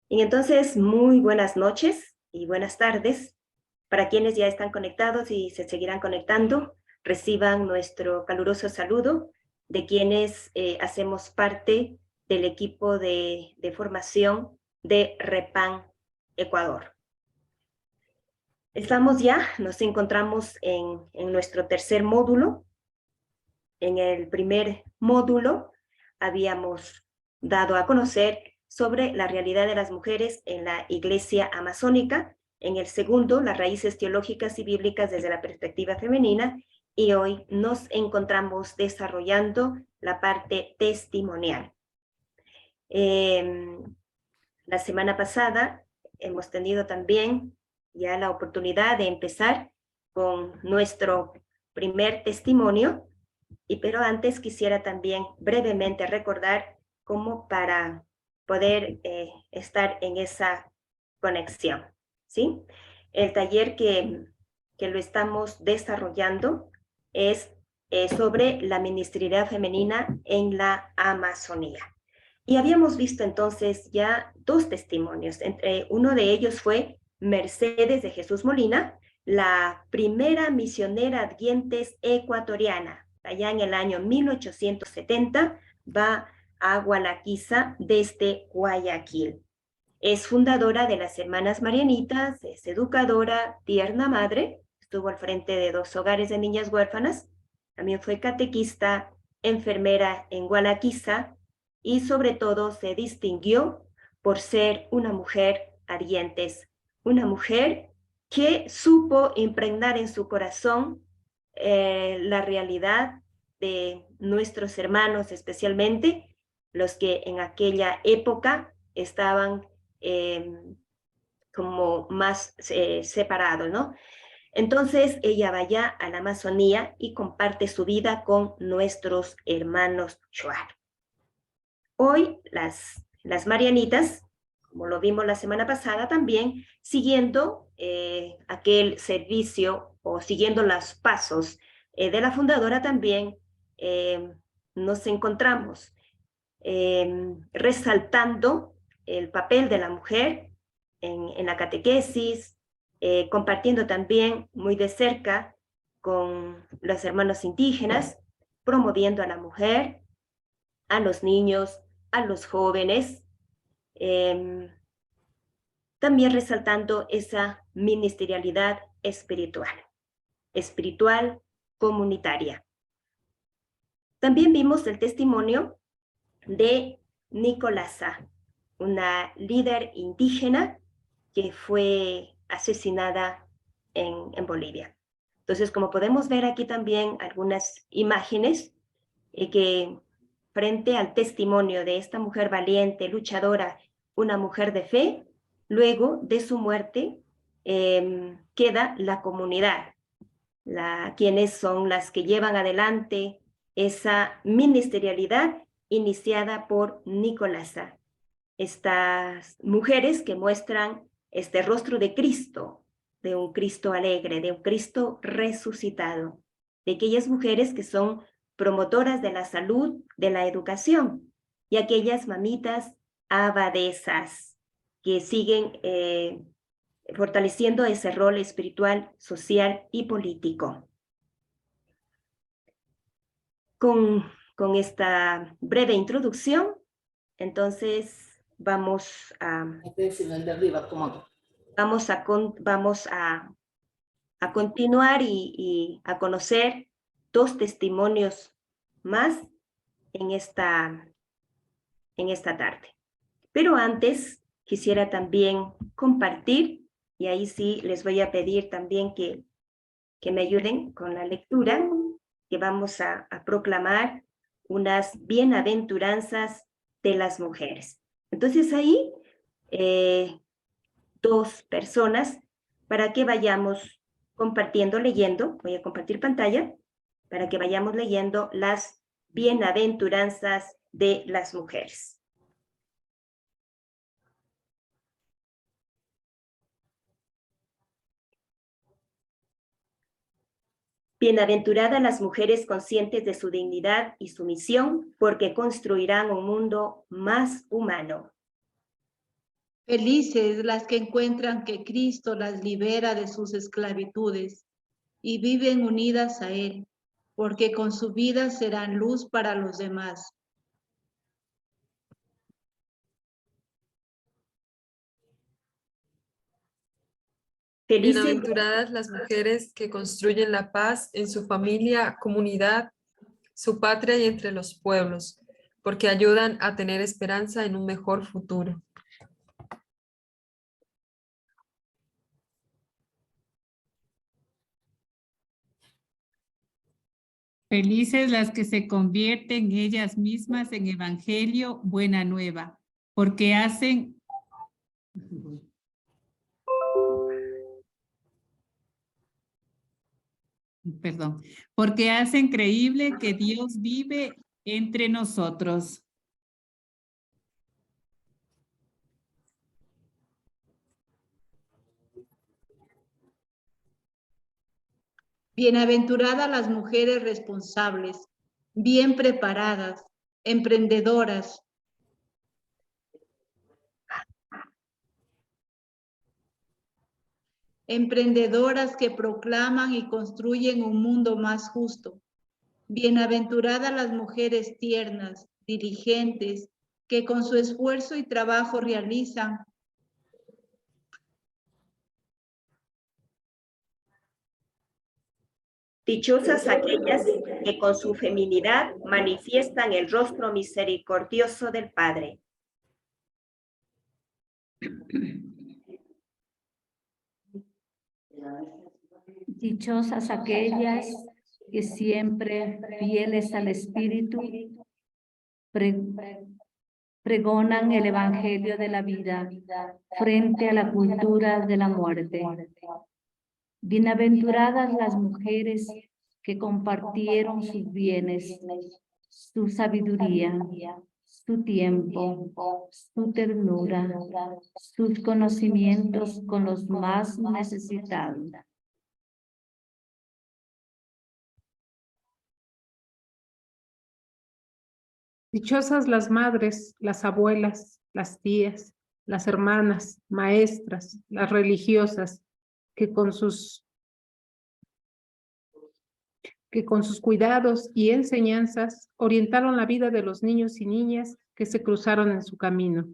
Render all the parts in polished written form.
Y entonces, muy buenas noches y buenas tardes para quienes ya están conectados y se seguirán conectando. Reciban nuestro caluroso saludo de quienes hacemos parte del equipo de formación de Repan Ecuador. Nos encontramos en nuestro tercer módulo. En el primer módulo habíamos dado a conocer sobre la realidad de las mujeres en la Iglesia Amazónica, en el segundo, las raíces teológicas y bíblicas desde la perspectiva femenina, y hoy nos encontramos desarrollando la parte testimonial. La semana pasada hemos tenido también ya la oportunidad de empezar con nuestro primer testimonio, pero antes quisiera también brevemente recordar cómo para poder estar en esa conexión, ¿sí? El taller que lo estamos desarrollando es sobre la ministerialidad femenina en la Amazonía. Y habíamos visto entonces ya dos testimonios. Uno de ellos fue Mercedes de Jesús Molina, la primera misionera advientes ecuatoriana. Allá en el año 1870 va a Gualaquiza desde Guayaquil. Es fundadora de las Hermanas Marianitas, es educadora, tierna madre, estuvo al frente de 2 hogares de niñas huérfanas, también fue catequista, enfermera en Gualaquiza y sobre todo se distinguió por ser una mujer ardientes, una mujer que supo impregnar en su corazón la realidad de nuestros hermanos, especialmente los que en aquella época estaban como más separados, ¿no? Entonces ella vaya a la Amazonía y comparte su vida con nuestros hermanos Shuar. Hoy las Marianitas, como lo vimos la semana pasada también, siguiendo aquel servicio o siguiendo los pasos de la fundadora también, nos encontramos resaltando el papel de la mujer en la catequesis, compartiendo también muy de cerca con los hermanos indígenas, promoviendo a la mujer, a los niños, a los jóvenes, también resaltando esa ministerialidad espiritual comunitaria. También vimos el testimonio de Nicolasa, una líder indígena que fue asesinada en Bolivia. Entonces, como podemos ver aquí también algunas imágenes que frente al testimonio de esta mujer valiente, luchadora, una mujer de fe, luego de su muerte queda la comunidad, quienes son las que llevan adelante esa ministerialidad iniciada por Nicolasa. Estas mujeres que muestran este rostro de Cristo, de un Cristo alegre, de un Cristo resucitado, de aquellas mujeres que son promotoras de la salud, de la educación, y aquellas mamitas abadesas que siguen fortaleciendo ese rol espiritual, social y político. Con esta breve introducción, entonces vamos a continuar y a conocer dos testimonios más en esta tarde. Pero antes quisiera también compartir, y ahí sí les voy a pedir también que me ayuden con la lectura, que vamos a proclamar unas bienaventuranzas de las mujeres. Entonces ahí, dos personas, para que vayamos compartiendo, leyendo, voy a compartir pantalla, para que vayamos leyendo las bienaventuranzas de las mujeres. Bienaventuradas las mujeres conscientes de su dignidad y su misión, porque construirán un mundo más humano. Felices las que encuentran que Cristo las libera de sus esclavitudes y viven unidas a Él, porque con su vida serán luz para los demás. Felices, Bienaventuradas las mujeres que construyen la paz en su familia, comunidad, su patria y entre los pueblos, porque ayudan a tener esperanza en un mejor futuro. Felices las que se convierten ellas mismas en evangelio, buena nueva, porque hacen... Perdón, porque hacen creíble que Dios vive entre nosotros. Bienaventuradas las mujeres responsables, bien preparadas, emprendedoras. Emprendedoras que proclaman y construyen un mundo más justo. Bienaventuradas las mujeres tiernas, diligentes, que con su esfuerzo y trabajo realizan. dichosas aquellas que con su feminidad manifiestan el rostro misericordioso del Padre. Dichosas aquellas que siempre fieles al Espíritu pregonan el Evangelio de la vida frente a la cultura de la muerte. Bienaventuradas las mujeres que compartieron sus bienes, su sabiduría, su tiempo, su ternura, sus conocimientos con los más necesitados. Dichosas las madres, las abuelas, las tías, las hermanas, maestras, las religiosas, que con sus cuidados y enseñanzas orientaron la vida de los niños y niñas que se cruzaron en su camino.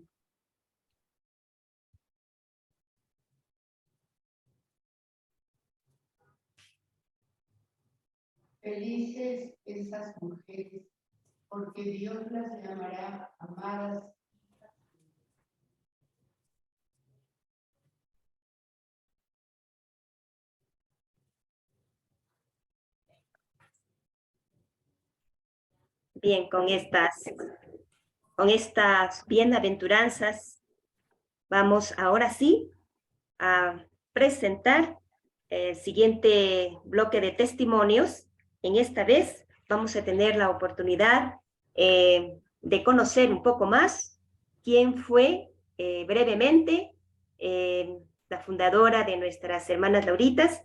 Felices esas mujeres, porque Dios las llamará amadas. Bien, con estas bienaventuranzas, vamos ahora sí a presentar el siguiente bloque de testimonios. En esta vez vamos a tener la oportunidad de conocer un poco más quién fue brevemente la fundadora de nuestras hermanas Lauritas,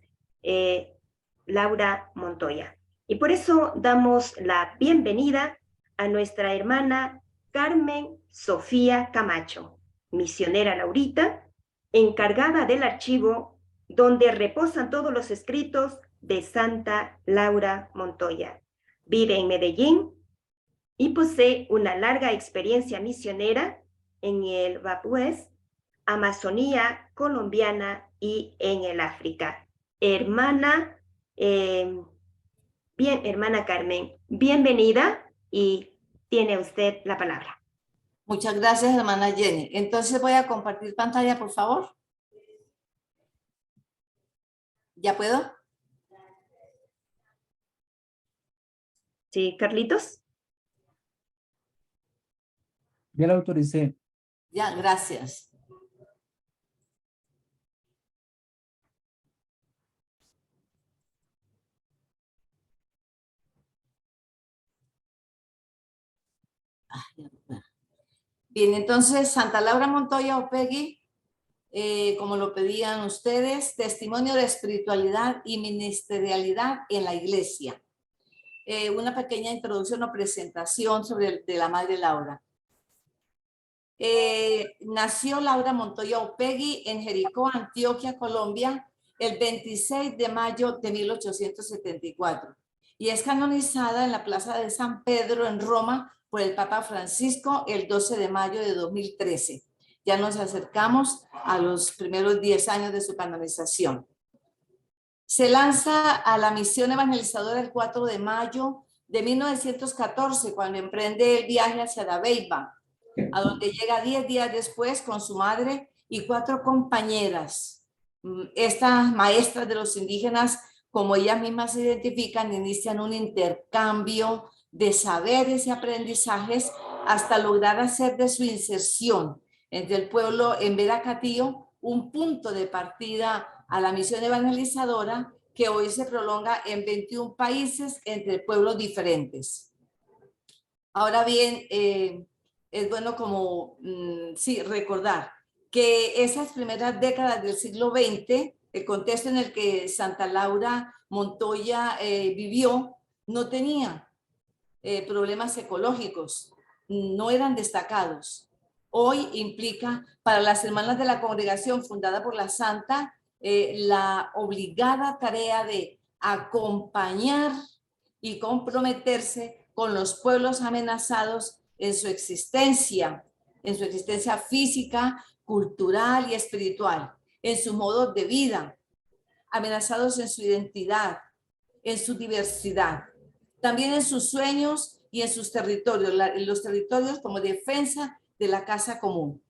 Laura Montoya. Y por eso damos la bienvenida a nuestra hermana Carmen Sofía Camacho, misionera laurita, encargada del archivo donde reposan todos los escritos de Santa Laura Montoya. Vive en Medellín y posee una larga experiencia misionera en el Bapúes, Amazonía colombiana y en el África. Hermana Carmen, bienvenida y tiene usted la palabra. Muchas gracias, hermana Jenny. Entonces voy a compartir pantalla, por favor. ¿Ya puedo? Sí, Carlitos. Ya la autoricé. Ya, gracias. Bien, entonces Santa Laura Montoya Opegui, como lo pedían ustedes, testimonio de espiritualidad y ministerialidad en la iglesia. Una pequeña introducción o presentación de la Madre Laura. Nació Laura Montoya Upegui en Jericó, Antioquia, Colombia, el 26 de mayo de 1874 y es canonizada en la Plaza de San Pedro en Roma por el Papa Francisco el 12 de mayo de 2013. Ya nos acercamos a los primeros 10 años de su canonización. Se lanza a la misión evangelizadora el 4 de mayo de 1914, cuando emprende el viaje hacia Dabeiba, a donde llega 10 días después con su madre y 4 compañeras. Estas maestras de los indígenas, como ellas mismas se identifican, inician un intercambio de saberes y aprendizajes hasta lograr hacer de su inserción entre el pueblo en Veracatío un punto de partida a la misión evangelizadora que hoy se prolonga en 21 países entre pueblos diferentes. Ahora bien, es bueno como recordar que esas primeras décadas del siglo XX, el contexto en el que Santa Laura Montoya vivió, no tenía problemas ecológicos, no eran destacados. Hoy implica para las hermanas de la congregación fundada por la Santa la obligada tarea de acompañar y comprometerse con los pueblos amenazados en su existencia física, cultural y espiritual, en su modo de vida, amenazados en su identidad, en su diversidad, también en sus sueños y en sus territorios, los territorios como defensa de la casa común.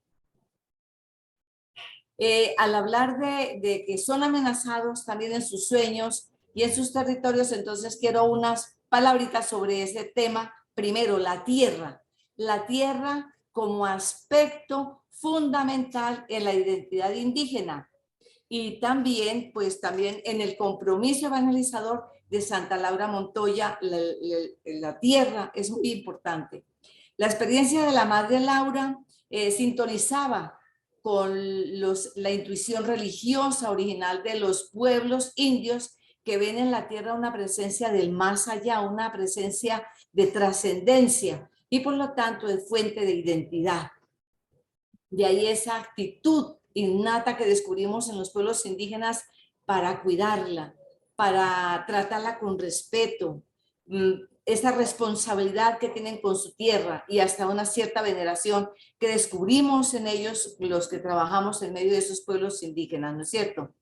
Al hablar de que son amenazados también en sus sueños y en sus territorios, entonces quiero unas palabritas sobre ese tema. Primero, la tierra como aspecto fundamental en la identidad indígena y también, pues también en el compromiso evangelizador de Santa Laura Montoya, la tierra es muy importante. La experiencia de la Madre Laura sintonizaba con la intuición religiosa original de los pueblos indios que ven en la tierra una presencia del más allá, una presencia de trascendencia y por lo tanto de fuente de identidad. De ahí esa actitud innata que descubrimos en los pueblos indígenas para cuidarla, para tratarla con respeto, esa responsabilidad que tienen con su tierra y hasta una cierta veneración que descubrimos en ellos los que trabajamos en medio de esos pueblos indígenas, ¿no es cierto?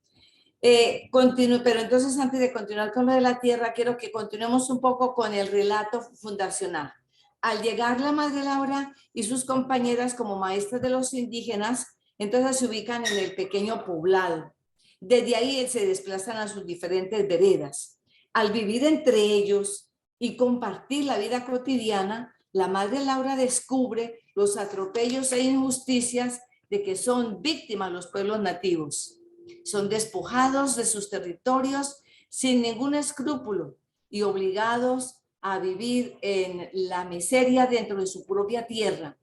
Pero entonces antes de continuar con lo de la tierra, quiero que continuemos un poco con el relato fundacional. Al llegar la Madre Laura y sus compañeras como maestras de los indígenas, entonces se ubican en el pequeño poblado. Desde ahí se desplazan a sus diferentes veredas. Al vivir entre ellos y compartir la vida cotidiana, la Madre Laura descubre los atropellos e injusticias de que son víctimas los pueblos nativos. Son despojados de sus territorios sin ningún escrúpulo y obligados a vivir en la miseria dentro de su propia tierra,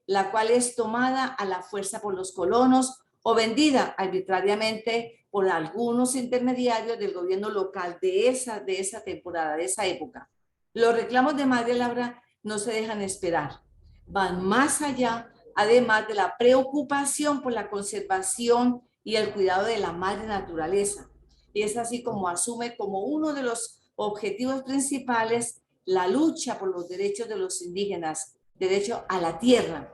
la cual es tomada a la fuerza por los colonos o vendida arbitrariamente por algunos intermediarios del gobierno local de esa temporada, de esa época. Los reclamos de Madre Laura no se dejan esperar, van más allá, además de la preocupación por la conservación y el cuidado de la madre naturaleza. Y es así como asume como uno de los objetivos principales la lucha por los derechos de los indígenas, derecho a la tierra,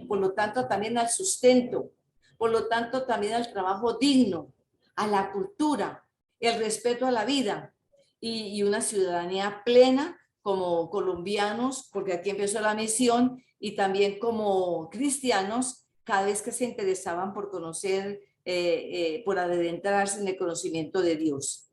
por lo tanto también al sustento, por lo tanto también al trabajo digno, a la cultura, el respeto a la vida y una ciudadanía plena como colombianos, porque aquí empezó la misión, y también como cristianos, cada vez que se interesaban por conocer, por adentrarse en el conocimiento de Dios.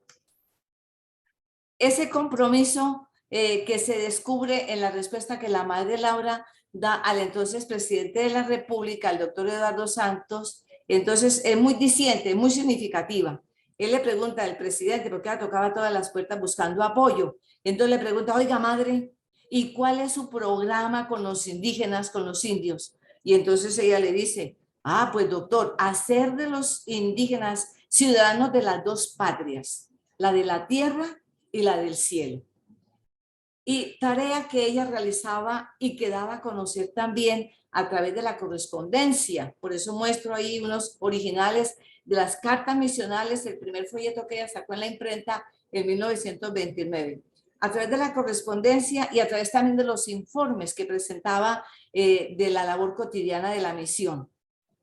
Ese compromiso que se descubre en la respuesta que la Madre Laura da al entonces presidente de la República, el doctor Eduardo Santos, entonces es muy diciente, muy significativa. Él le pregunta al presidente, porque ella tocaba todas las puertas buscando apoyo, entonces le pregunta, oiga madre, ¿y cuál es su programa con los indígenas, con los indios? Y entonces ella le dice, pues doctor, hacer de los indígenas ciudadanos de las dos patrias, la de la tierra y la del cielo. y tarea que ella realizaba y que daba a conocer también a través de la correspondencia. Por eso muestro ahí unos originales de las cartas misionales, el primer folleto que ella sacó en la imprenta en 1929. A través de la correspondencia y a través también de los informes que presentaba de la labor cotidiana de la misión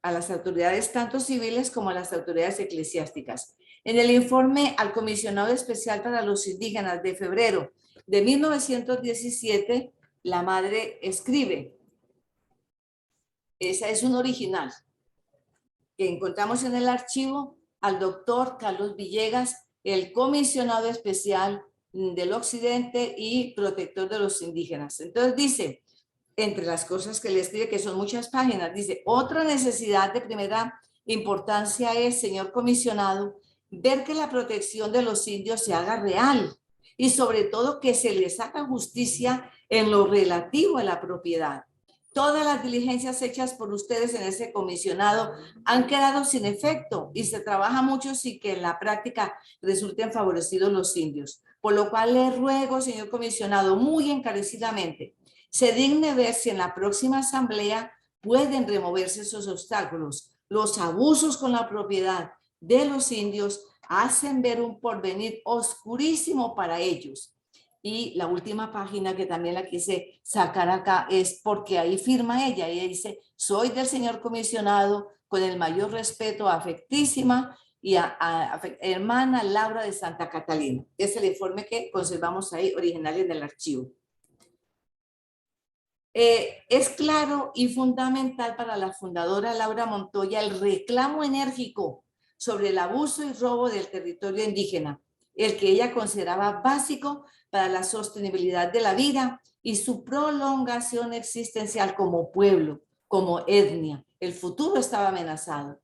a las autoridades tanto civiles como a las autoridades eclesiásticas. En el informe al comisionado especial para los indígenas de febrero de 1917, la madre escribe, esa es un original que encontramos en el archivo, al doctor Carlos Villegas, el comisionado especial del occidente y protector de los indígenas. Entonces dice, entre las cosas que le escribe, que son muchas páginas, dice, otra necesidad de primera importancia es, señor comisionado, ver que la protección de los indios se haga real y sobre todo que se les haga justicia en lo relativo a la propiedad. Todas las diligencias hechas por ustedes en ese comisionado han quedado sin efecto y se trabaja mucho sin que en la práctica resulten favorecidos los indios. Por lo cual le ruego, señor comisionado, muy encarecidamente, se digne ver si en la próxima asamblea pueden removerse esos obstáculos. Los abusos con la propiedad de los indios hacen ver un porvenir oscurísimo para ellos. Y la última página que también la quise sacar acá es porque ahí firma ella. Ella dice, soy del señor comisionado con el mayor respeto, afectísima y a hermana Laura de Santa Catalina. Es el informe que conservamos ahí original en el archivo. Es claro y fundamental para la fundadora Laura Montoya el reclamo enérgico sobre el abuso y robo del territorio indígena, el que ella consideraba básico para la sostenibilidad de la vida y su prolongación existencial como pueblo, como etnia. El futuro estaba amenazado.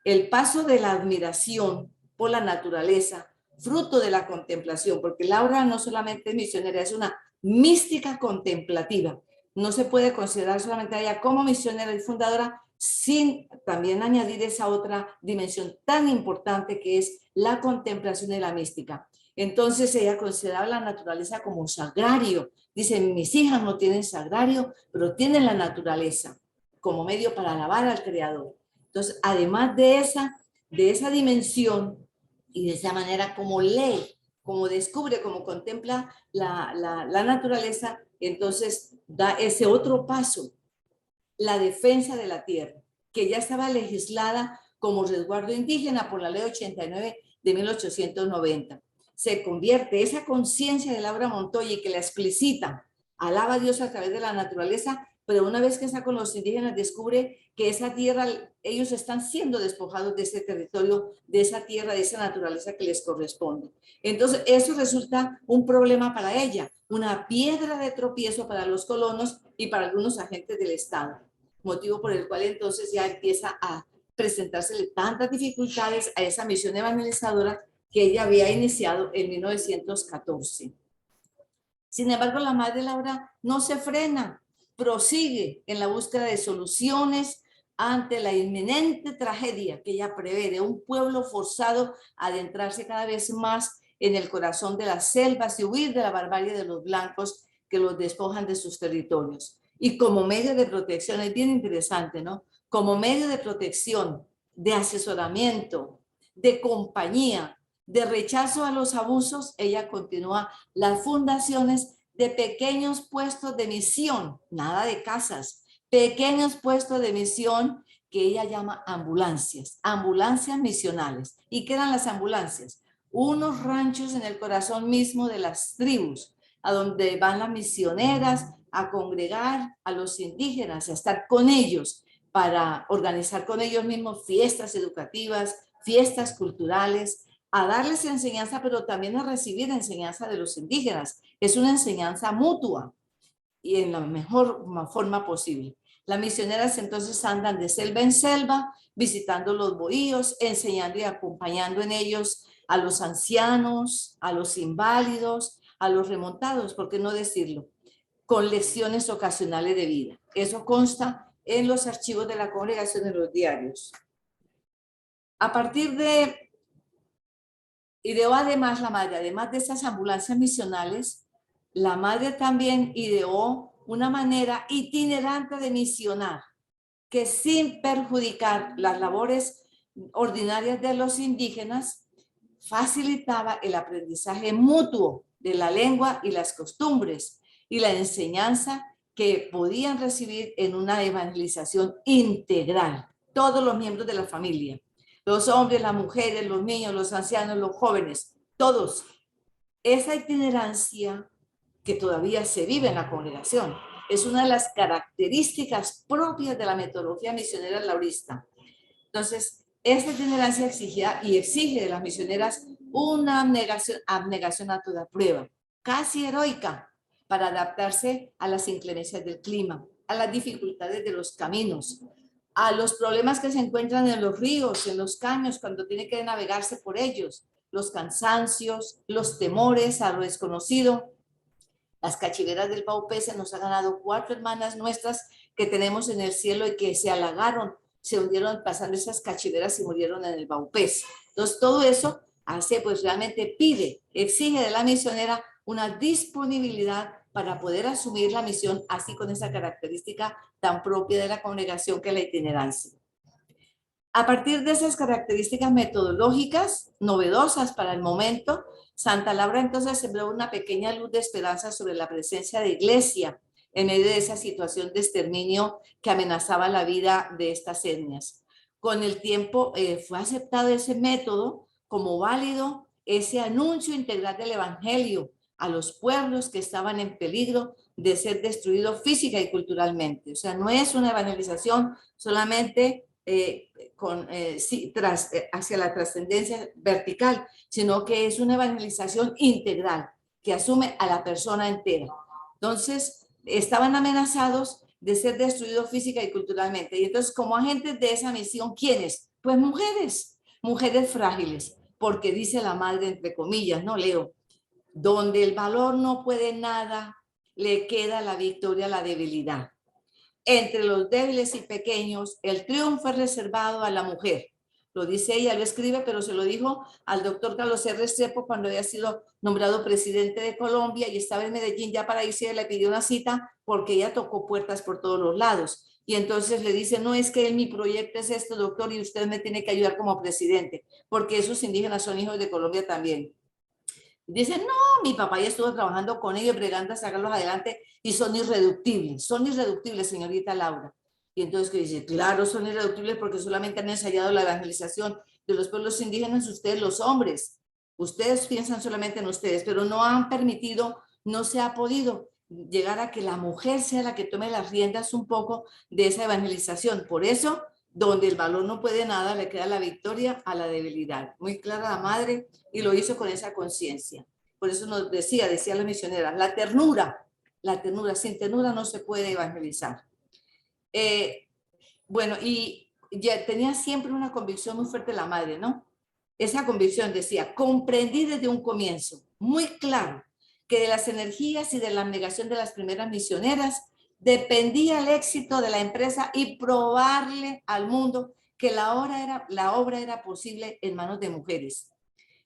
El paso de la admiración por la naturaleza, fruto de la contemplación, porque Laura no solamente es misionera, es una mística contemplativa. No se puede considerar solamente a ella como misionera y fundadora sin también añadir esa otra dimensión tan importante que es la contemplación y la mística. Entonces ella consideraba la naturaleza como un sagrario. Dice, mis hijas no tienen sagrario, pero tienen la naturaleza como medio para alabar al Creador. Entonces, además de esa dimensión y de esa manera como lee, como descubre, como contempla la naturaleza, entonces da ese otro paso, la defensa de la tierra, que ya estaba legislada como resguardo indígena por la ley 89 de 1890. Se convierte esa conciencia de Laura Montoya y que la explicita, alaba a Dios a través de la naturaleza, pero una vez que está con los indígenas descubre que esa tierra, ellos están siendo despojados de ese territorio, de esa tierra, de esa naturaleza que les corresponde. Entonces eso resulta un problema para ella, una piedra de tropiezo para los colonos y para algunos agentes del Estado, motivo por el cual entonces ya empieza a presentársele tantas dificultades a esa misión evangelizadora que ella había iniciado en 1914. Sin embargo, la madre Laura no se frena, prosigue en la búsqueda de soluciones ante la inminente tragedia que ella prevé de un pueblo forzado a adentrarse cada vez más en el corazón de las selvas y huir de la barbarie de los blancos que los despojan de sus territorios. Y como medio de protección, es bien interesante, ¿no? Como medio de protección, de asesoramiento, de compañía, de rechazo a los abusos, ella continúa las fundaciones de pequeños puestos de misión, nada de casas, pequeños puestos de misión que ella llama ambulancias, ambulancias misionales. ¿Y qué eran las ambulancias? Unos ranchos en el corazón mismo de las tribus, a donde van las misioneras a congregar a los indígenas, a estar con ellos, para organizar con ellos mismos fiestas educativas, fiestas culturales, a darles enseñanza, pero también a recibir enseñanza de los indígenas. Es una enseñanza mutua y en la mejor forma posible. Las misioneras entonces andan de selva en selva, visitando los bohíos, enseñando y acompañando en ellos a los ancianos, a los inválidos, a los remontados, ¿por qué no decirlo? Con lecciones ocasionales de vida. Eso consta en los archivos de la congregación de los diarios. A partir de ideó además la madre, además de esas ambulancias misionales, la madre también ideó una manera itinerante de misionar, que sin perjudicar las labores ordinarias de los indígenas, facilitaba el aprendizaje mutuo de la lengua y las costumbres y la enseñanza que podían recibir en una evangelización integral, todos los miembros de la familia, los hombres, las mujeres, los niños, los ancianos, los jóvenes, todos. Esa itinerancia que todavía se vive en la congregación es una de las características propias de la metodología misionera laurista. Entonces, esta itinerancia exigía y exige de las misioneras una abnegación a toda prueba, casi heroica, para adaptarse a las inclemencias del clima, a las dificultades de los caminos, a los problemas que se encuentran en los ríos, en los caños, cuando tiene que navegarse por ellos, los cansancios, los temores a lo desconocido. Las cachiveras del Baupés se nos han ganado 4 hermanas nuestras que tenemos en el cielo y que se halagaron, se hundieron pasando esas cachiveras y murieron en el Baupés. Entonces, todo eso hace, pues realmente pide, exige de la misionera una disponibilidad para poder asumir la misión, así con esa característica tan propia de la congregación que es la itinerancia. A partir de esas características metodológicas novedosas para el momento, Santa Laura entonces sembró una pequeña luz de esperanza sobre la presencia de iglesia en medio de esa situación de exterminio que amenazaba la vida de estas etnias. Con el tiempo fue aceptado ese método como válido, ese anuncio integral del evangelio a los pueblos que estaban en peligro de ser destruidos física y culturalmente. O sea, no es una evangelización solamente hacia la trascendencia vertical, sino que es una evangelización integral que asume a la persona entera. Entonces, estaban amenazados de ser destruidos física y culturalmente. Y entonces, como agentes de esa misión, ¿quiénes? Pues mujeres, mujeres frágiles, porque dice la madre, entre comillas, ¿no? Leo, donde el valor no puede nada, le queda la victoria a la debilidad. Entre los débiles y pequeños, el triunfo es reservado a la mujer. Lo dice ella, lo escribe, pero se lo dijo al doctor Carlos R. Restrepo cuando había sido nombrado presidente de Colombia y estaba en Medellín ya para irse, le pidió una cita porque ella tocó puertas por todos los lados. Y entonces le dice, no, es que mi proyecto es esto, doctor, y usted me tiene que ayudar como presidente, porque esos indígenas son hijos de Colombia también. Dicen, no, mi papá ya estuvo trabajando con ellos, bregando a sacarlos adelante y son irreductibles, señorita Laura. Y entonces que dice, claro, son irreductibles porque solamente han ensayado la evangelización de los pueblos indígenas, ustedes los hombres. Ustedes piensan solamente en ustedes, pero no han permitido, no se ha podido llegar a que la mujer sea la que tome las riendas un poco de esa evangelización. Por eso, donde el valor no puede nada, le queda la victoria a la debilidad. Muy clara la madre y lo hizo con esa conciencia. Por eso nos decía la misionera, la ternura, sin ternura no se puede evangelizar. Bueno, y ya tenía siempre una convicción muy fuerte la madre, ¿no? Esa convicción decía, comprendí desde un comienzo, muy claro, que de las energías y de la abnegación de las primeras misioneras dependía el éxito de la empresa y probarle al mundo que la obra era posible en manos de mujeres.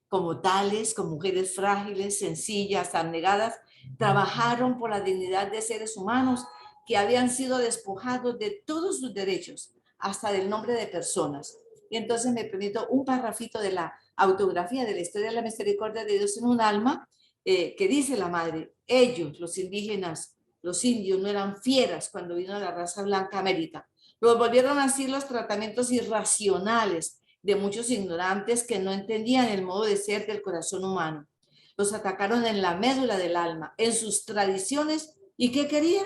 Como tales, con mujeres frágiles, sencillas, abnegadas, trabajaron por la dignidad de seres humanos que habían sido despojados de todos sus derechos, hasta del nombre de personas. Y entonces me permito un parrafito de la autografía de la historia de la misericordia de Dios en un alma, que dice la madre, ellos, los indígenas, los indios, no eran fieras cuando vino la raza blanca a América. Los volvieron así los tratamientos irracionales de muchos ignorantes que no entendían el modo de ser del corazón humano. Los atacaron en la médula del alma, en sus tradiciones. ¿Y qué querían?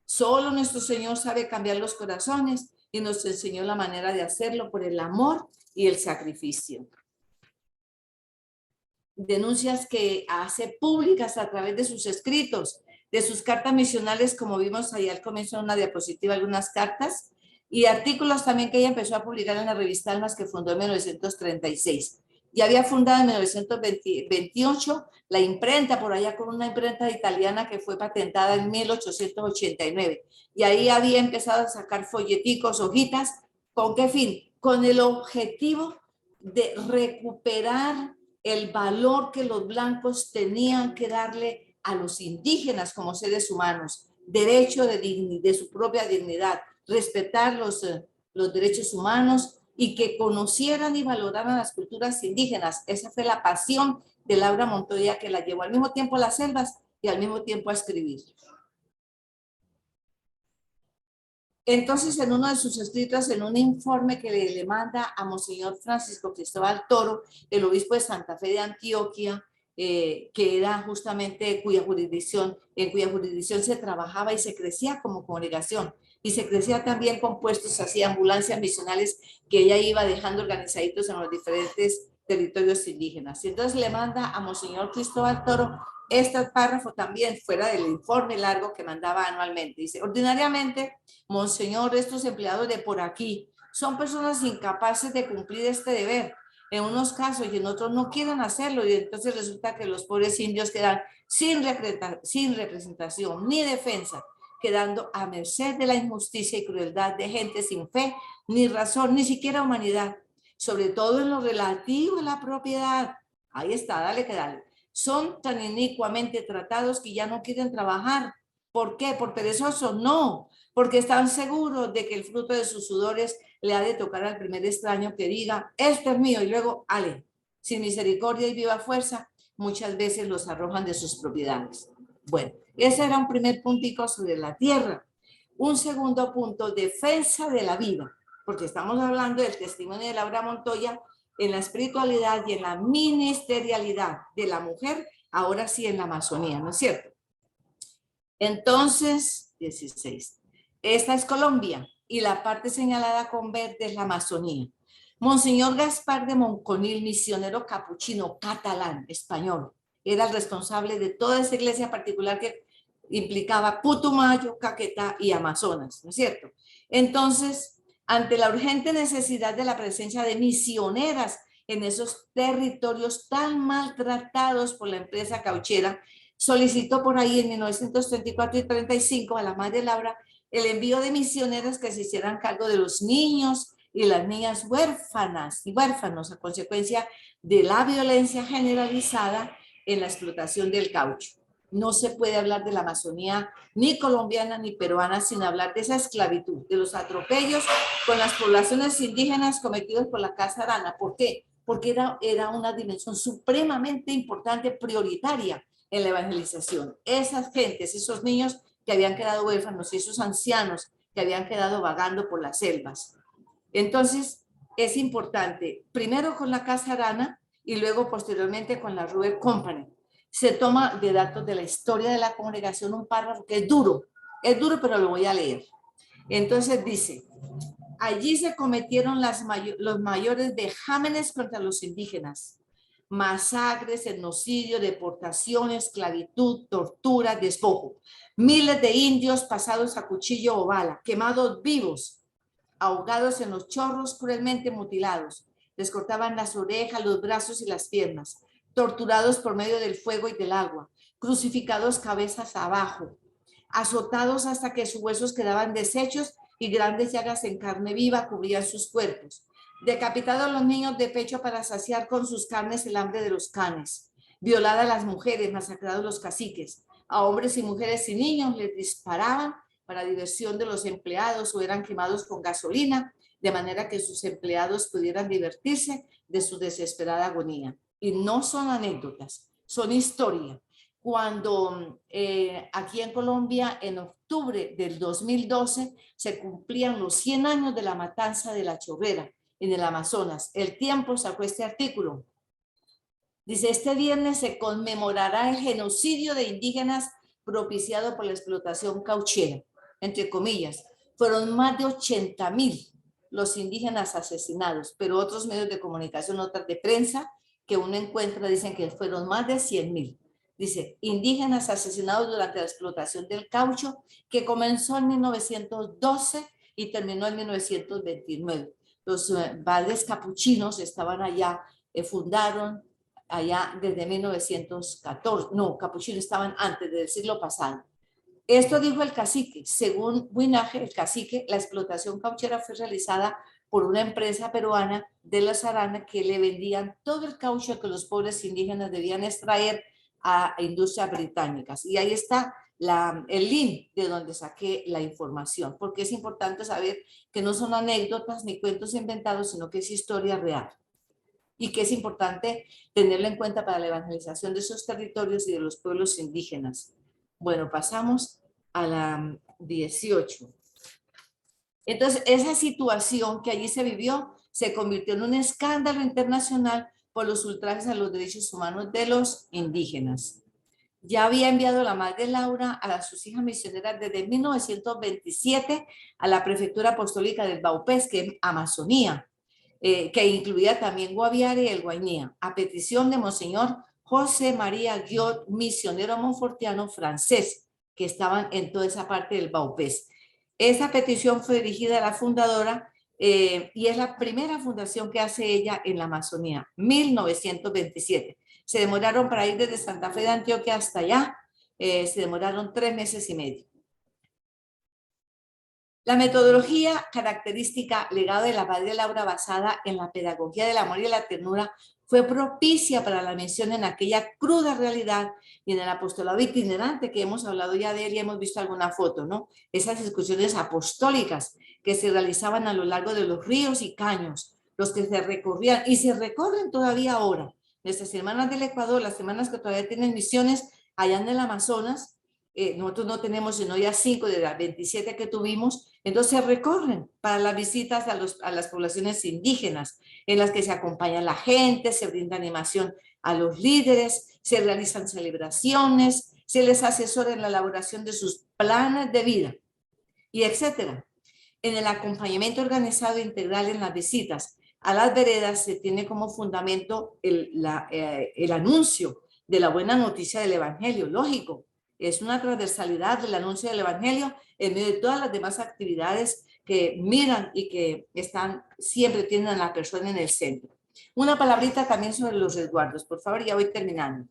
Solo nuestro Señor sabe cambiar los corazones y nos enseñó la manera de hacerlo por el amor y el sacrificio. Denuncias que hace públicas a través de sus escritos, de sus cartas misionales, como vimos ahí al comienzo en una diapositiva, algunas cartas, y artículos también que ella empezó a publicar en la revista Almas, que fundó en 1936. Y había fundado en 1928 la imprenta, por allá con una imprenta italiana que fue patentada en 1889. Y ahí había empezado a sacar folleticos, hojitas. ¿Con qué fin? Con el objetivo de recuperar el valor que los blancos tenían que darle a los indígenas como seres humanos, derecho de su propia dignidad, respetar los derechos humanos y que conocieran y valoraran las culturas indígenas. Esa fue la pasión de Laura Montoya, que la llevó al mismo tiempo a las selvas y al mismo tiempo a escribir. Entonces, en uno de sus escritos, en un informe que le manda a Monseñor Francisco Cristóbal Toro, el obispo de Santa Fe de Antioquia, que era justamente en cuya jurisdicción se trabajaba y se crecía como congregación, y se crecía también con puestos así, ambulancias misionales que ella iba dejando organizaditos en los diferentes territorios indígenas. Y entonces le manda a Monseñor Cristóbal Toro este párrafo también fuera del informe largo que mandaba anualmente. Dice: ordinariamente, Monseñor, estos empleados de por aquí son personas incapaces de cumplir este deber. En unos casos y en otros no quieren hacerlo, y entonces resulta que los pobres indios quedan sin representación ni defensa, quedando a merced de la injusticia y crueldad de gente sin fe, ni razón, ni siquiera humanidad, sobre todo en lo relativo a la propiedad. Ahí está, dale que dale. Son tan inicuamente tratados que ya no quieren trabajar. ¿Por qué? ¿Por perezosos? No, porque están seguros de que el fruto de sus sudores le ha de tocar al primer extraño que diga: esto es mío, y luego, ale, sin misericordia y viva fuerza, muchas veces los arrojan de sus propiedades. Bueno, ese era un primer puntico sobre la tierra. Un segundo punto, defensa de la vida, porque estamos hablando del testimonio de Laura Montoya en la espiritualidad y en la ministerialidad de la mujer, ahora sí en la Amazonía, ¿no es cierto? Entonces, 16. Esta es Colombia y la parte señalada con verde es la Amazonía. Monseñor Gaspar de Monconil, misionero capuchino catalán, español, era el responsable de toda esa iglesia particular que implicaba Putumayo, Caquetá y Amazonas, ¿no es cierto? Entonces, ante la urgente necesidad de la presencia de misioneras en esos territorios tan maltratados por la empresa cauchera, solicitó por ahí en 1934 y 35 a la madre Laura el envío de misioneras que se hicieran cargo de los niños y las niñas huérfanas y huérfanos a consecuencia de la violencia generalizada en la explotación del caucho. No se puede hablar de la Amazonía ni colombiana ni peruana sin hablar de esa esclavitud, de los atropellos con las poblaciones indígenas cometidos por la Casa Arana. ¿Por qué? Porque era una dimensión supremamente importante, prioritaria en la evangelización. Esas gentes, esos niños que habían quedado huérfanos y esos ancianos que habían quedado vagando por las selvas. Entonces, es importante, primero con la Casa Arana y luego posteriormente con la Ruber Company. Se toma de datos de la historia de la congregación un párrafo que es duro, pero lo voy a leer. Entonces dice: allí se cometieron los mayores vejámenes contra los indígenas, masacres, genocidio, deportación, esclavitud, tortura, despojo. Miles de indios pasados a cuchillo o bala, quemados vivos, ahogados en los chorros, cruelmente mutilados. Les cortaban las orejas, los brazos y las piernas, torturados por medio del fuego y del agua, crucificados cabezas abajo, azotados hasta que sus huesos quedaban deshechos y grandes llagas en carne viva cubrían sus cuerpos, decapitados los niños de pecho para saciar con sus carnes el hambre de los canes, violadas las mujeres, masacrados los caciques, a hombres y mujeres y niños les disparaban para diversión de los empleados o eran quemados con gasolina, de manera que sus empleados pudieran divertirse de su desesperada agonía. Y no son anécdotas, son historia. Cuando aquí en Colombia, en octubre del 2012, se cumplían los 100 años de la matanza de La Chorrera en el Amazonas. El Tiempo sacó este artículo. Dice: este viernes se conmemorará el genocidio de indígenas propiciado por la explotación cauchera, entre comillas. Fueron más de 80,000 los indígenas asesinados, pero otros medios de comunicación, notas de prensa que uno encuentra, dicen que fueron más de 100,000. Dice: indígenas asesinados durante la explotación del caucho, que comenzó en 1912 y terminó en 1929. Los vales capuchinos estaban allá, fundaron allá desde 1914. No, capuchinos estaban antes del siglo pasado. Esto dijo el cacique. Según Winaje, el cacique, la explotación cauchera fue realizada por una empresa peruana de las Arana que le vendían todo el caucho que los pobres indígenas debían extraer a industrias británicas. Y ahí está el link de donde saqué la información, porque es importante saber que no son anécdotas ni cuentos inventados, sino que es historia real. Y que es importante tenerlo en cuenta para la evangelización de esos territorios y de los pueblos indígenas. Bueno, pasamos a la 18. Entonces, esa situación que allí se vivió se convirtió en un escándalo internacional por los ultrajes a los derechos humanos de los indígenas. Ya había enviado la madre Laura a sus hijas misioneras desde 1927 a la prefectura apostólica del Baupés, que es Amazonía, que incluía también Guaviare y el Guainía, a petición de Monseñor José María Guiot, misionero monfortiano francés, que estaban en toda esa parte del Baupés. Esa petición fue dirigida a la fundadora y es la primera fundación que hace ella en la Amazonía, 1927. Se demoraron para ir desde Santa Fe de Antioquia hasta allá, se demoraron 3 meses y medio. La metodología característica legado de la madre Laura basada en la pedagogía del amor y de la ternura fue propicia para la misión en aquella cruda realidad y en el apostolado itinerante que hemos hablado ya de él y hemos visto alguna foto, ¿no? Esas discusiones apostólicas que se realizaban a lo largo de los ríos y caños, los que se recorrían y se recorren todavía ahora. Nuestras hermanas del Ecuador, las hermanas que todavía tienen misiones allá en el Amazonas, nosotros no tenemos sino ya 5 de las 27 que tuvimos, entonces recorren para las visitas a las poblaciones indígenas, en las que se acompaña a la gente, se brinda animación a los líderes, se realizan celebraciones, se les asesora en la elaboración de sus planes de vida, y etcétera. En el acompañamiento organizado integral en las visitas a las veredas se tiene como fundamento el anuncio de la buena noticia del Evangelio, lógico. Es una transversalidad del anuncio del Evangelio en medio de todas las demás actividades que miran y que siempre tienen a la persona en el centro. Una palabrita también sobre los resguardos, por favor, ya voy terminando.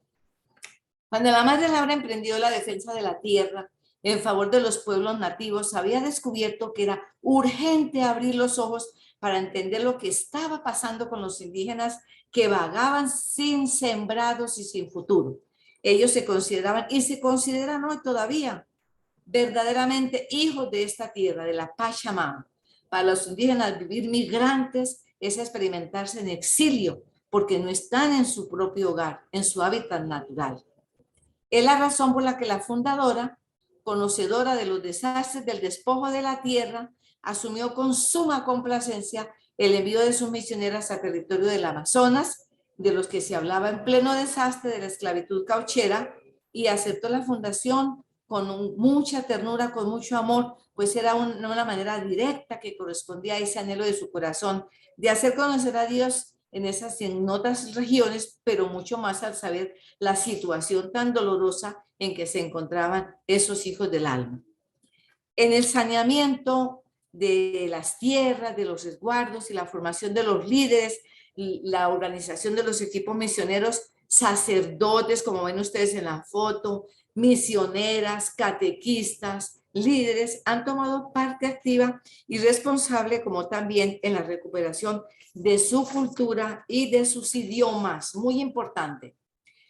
Cuando la madre Laura emprendió la defensa de la tierra en favor de los pueblos nativos, había descubierto que era urgente abrir los ojos para entender lo que estaba pasando con los indígenas que vagaban sin sembrados y sin futuro. Ellos se consideraban y se consideran hoy todavía verdaderamente hijos de esta tierra, de la Pachamama. Para los indígenas vivir migrantes es experimentarse en exilio porque no están en su propio hogar, en su hábitat natural. Es la razón por la que la fundadora, conocedora de los desastres del despojo de la tierra, asumió con suma complacencia el envío de sus misioneras a territorio del Amazonas, de los que se hablaba en pleno desastre de la esclavitud cauchera, y aceptó la fundación con mucha ternura, con mucho amor, pues era una manera directa que correspondía a ese anhelo de su corazón de hacer conocer a Dios en otras regiones, pero mucho más al saber la situación tan dolorosa en que se encontraban esos hijos del alma. En el saneamiento de las tierras, de los resguardos y la formación de los líderes, la organización de los equipos misioneros, sacerdotes, como ven ustedes en la foto, misioneras, catequistas, líderes, han tomado parte activa y responsable, como también en la recuperación de su cultura y de sus idiomas. Muy importante.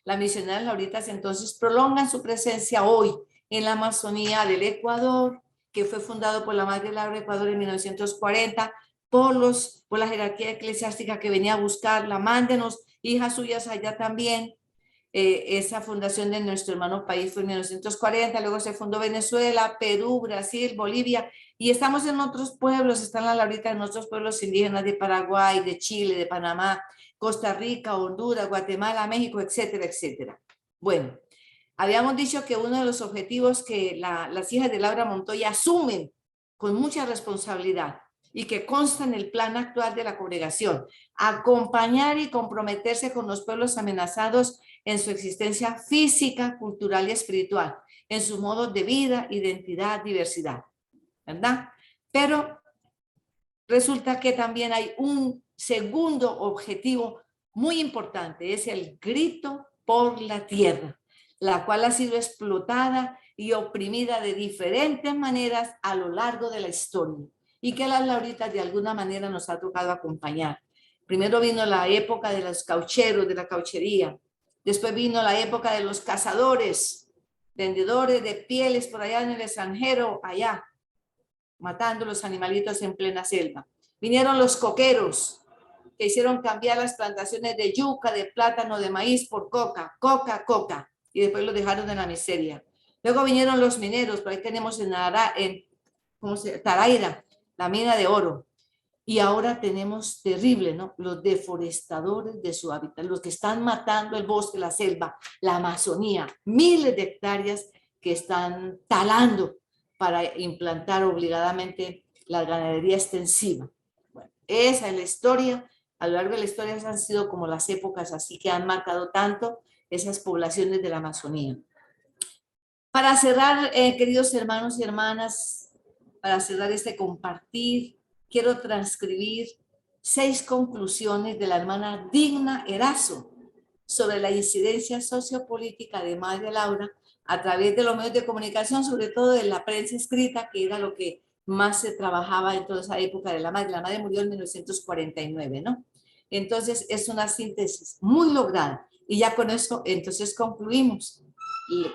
Las misioneras lauritas entonces prolongan su presencia hoy en la Amazonía del Ecuador, que fue fundado por la Madre Laura Ecuador en 1940, por la jerarquía eclesiástica que venía a buscarla. Mándenos hijas suyas allá también. Esa fundación de nuestro hermano país fue en 1940, luego se fundó Venezuela, Perú, Brasil, Bolivia, y estamos en otros pueblos, están las Lauritas en otros pueblos indígenas de Paraguay, de Chile, de Panamá, Costa Rica, Honduras, Guatemala, México, etcétera, etcétera. Bueno, habíamos dicho que uno de los objetivos que las hijas de Laura Montoya asumen con mucha responsabilidad y que consta en el plan actual de la congregación, acompañar y comprometerse con los pueblos amenazados en su existencia física, cultural y espiritual, en sus modos de vida, identidad, diversidad, ¿verdad? Pero resulta que también hay un segundo objetivo muy importante, es el grito por la tierra, la cual ha sido explotada y oprimida de diferentes maneras a lo largo de la historia, y que a las Lauritas de alguna manera nos ha tocado acompañar. Primero vino la época de los caucheros, de la cauchería, Después vino la época de los cazadores, vendedores de pieles por allá en el extranjero, allá, matando los animalitos en plena selva. Vinieron los coqueros, que hicieron cambiar las plantaciones de yuca, de plátano, de maíz por coca, y después lo dejaron en la miseria. Luego vinieron los mineros, por ahí tenemos en Taraira, la mina de oro. Y ahora tenemos terrible, ¿no? Los deforestadores de su hábitat, los que están matando el bosque, la selva, la Amazonía, miles de hectáreas que están talando para implantar obligadamente la ganadería extensiva. Bueno, esa es la historia. A lo largo de la historia han sido como las épocas así que han marcado tanto esas poblaciones de la Amazonía. Para cerrar, queridos hermanos y hermanas, para cerrar este compartir, quiero transcribir 6 conclusiones de la hermana Digna Erazo sobre la incidencia sociopolítica de Madre Laura a través de los medios de comunicación, sobre todo de la prensa escrita, que era lo que más se trabajaba en toda esa época de la madre. La madre murió en 1949, ¿no? Entonces es una síntesis muy lograda. Y ya con eso, entonces concluimos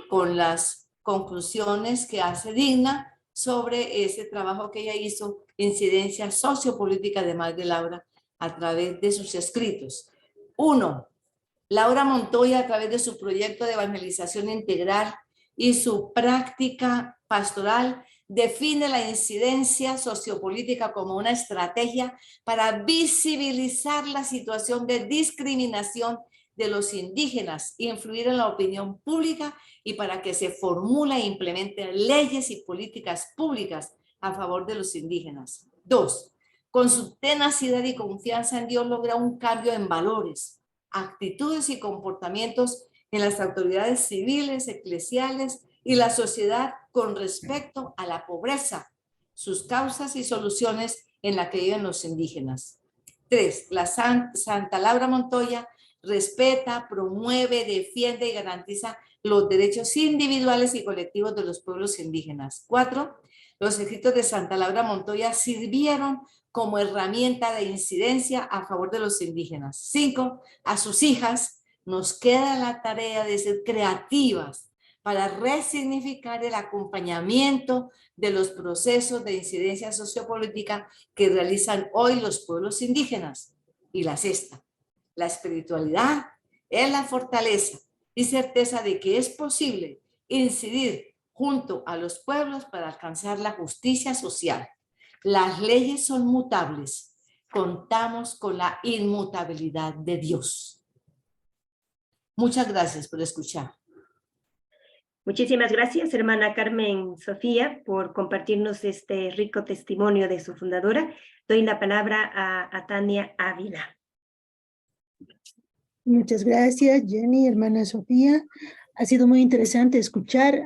con las conclusiones que hace Digna sobre ese trabajo que ella hizo, incidencia sociopolítica de Madre Laura a través de sus escritos. 1. Laura Montoya, a través de su proyecto de evangelización integral y su práctica pastoral, define la incidencia sociopolítica como una estrategia para visibilizar la situación de discriminación de los indígenas, influir en la opinión pública y para que se formule e implemente leyes y políticas públicas a favor de los indígenas. 2. Con su tenacidad y confianza en Dios logra un cambio en valores, actitudes y comportamientos en las autoridades civiles, eclesiales y la sociedad con respecto a la pobreza, sus causas y soluciones en la que viven los indígenas. 3. La Santa Laura Montoya respeta, promueve, defiende y garantiza los derechos individuales y colectivos de los pueblos indígenas. 4. Los escritos de Santa Laura Montoya sirvieron como herramienta de incidencia a favor de los indígenas. 5. A sus hijas nos queda la tarea de ser creativas para resignificar el acompañamiento de los procesos de incidencia sociopolítica que realizan hoy los pueblos indígenas. Y la 6. La espiritualidad es la fortaleza y certeza de que es posible incidir junto a los pueblos para alcanzar la justicia social. Las leyes son mutables. Contamos con la inmutabilidad de Dios. Muchas gracias por escuchar. Muchísimas gracias, hermana Carmen Sofía, por compartirnos este rico testimonio de su fundadora. Doy la palabra a Tania Ávila. Muchas gracias, Jenny, hermana Sofía. Ha sido muy interesante escuchar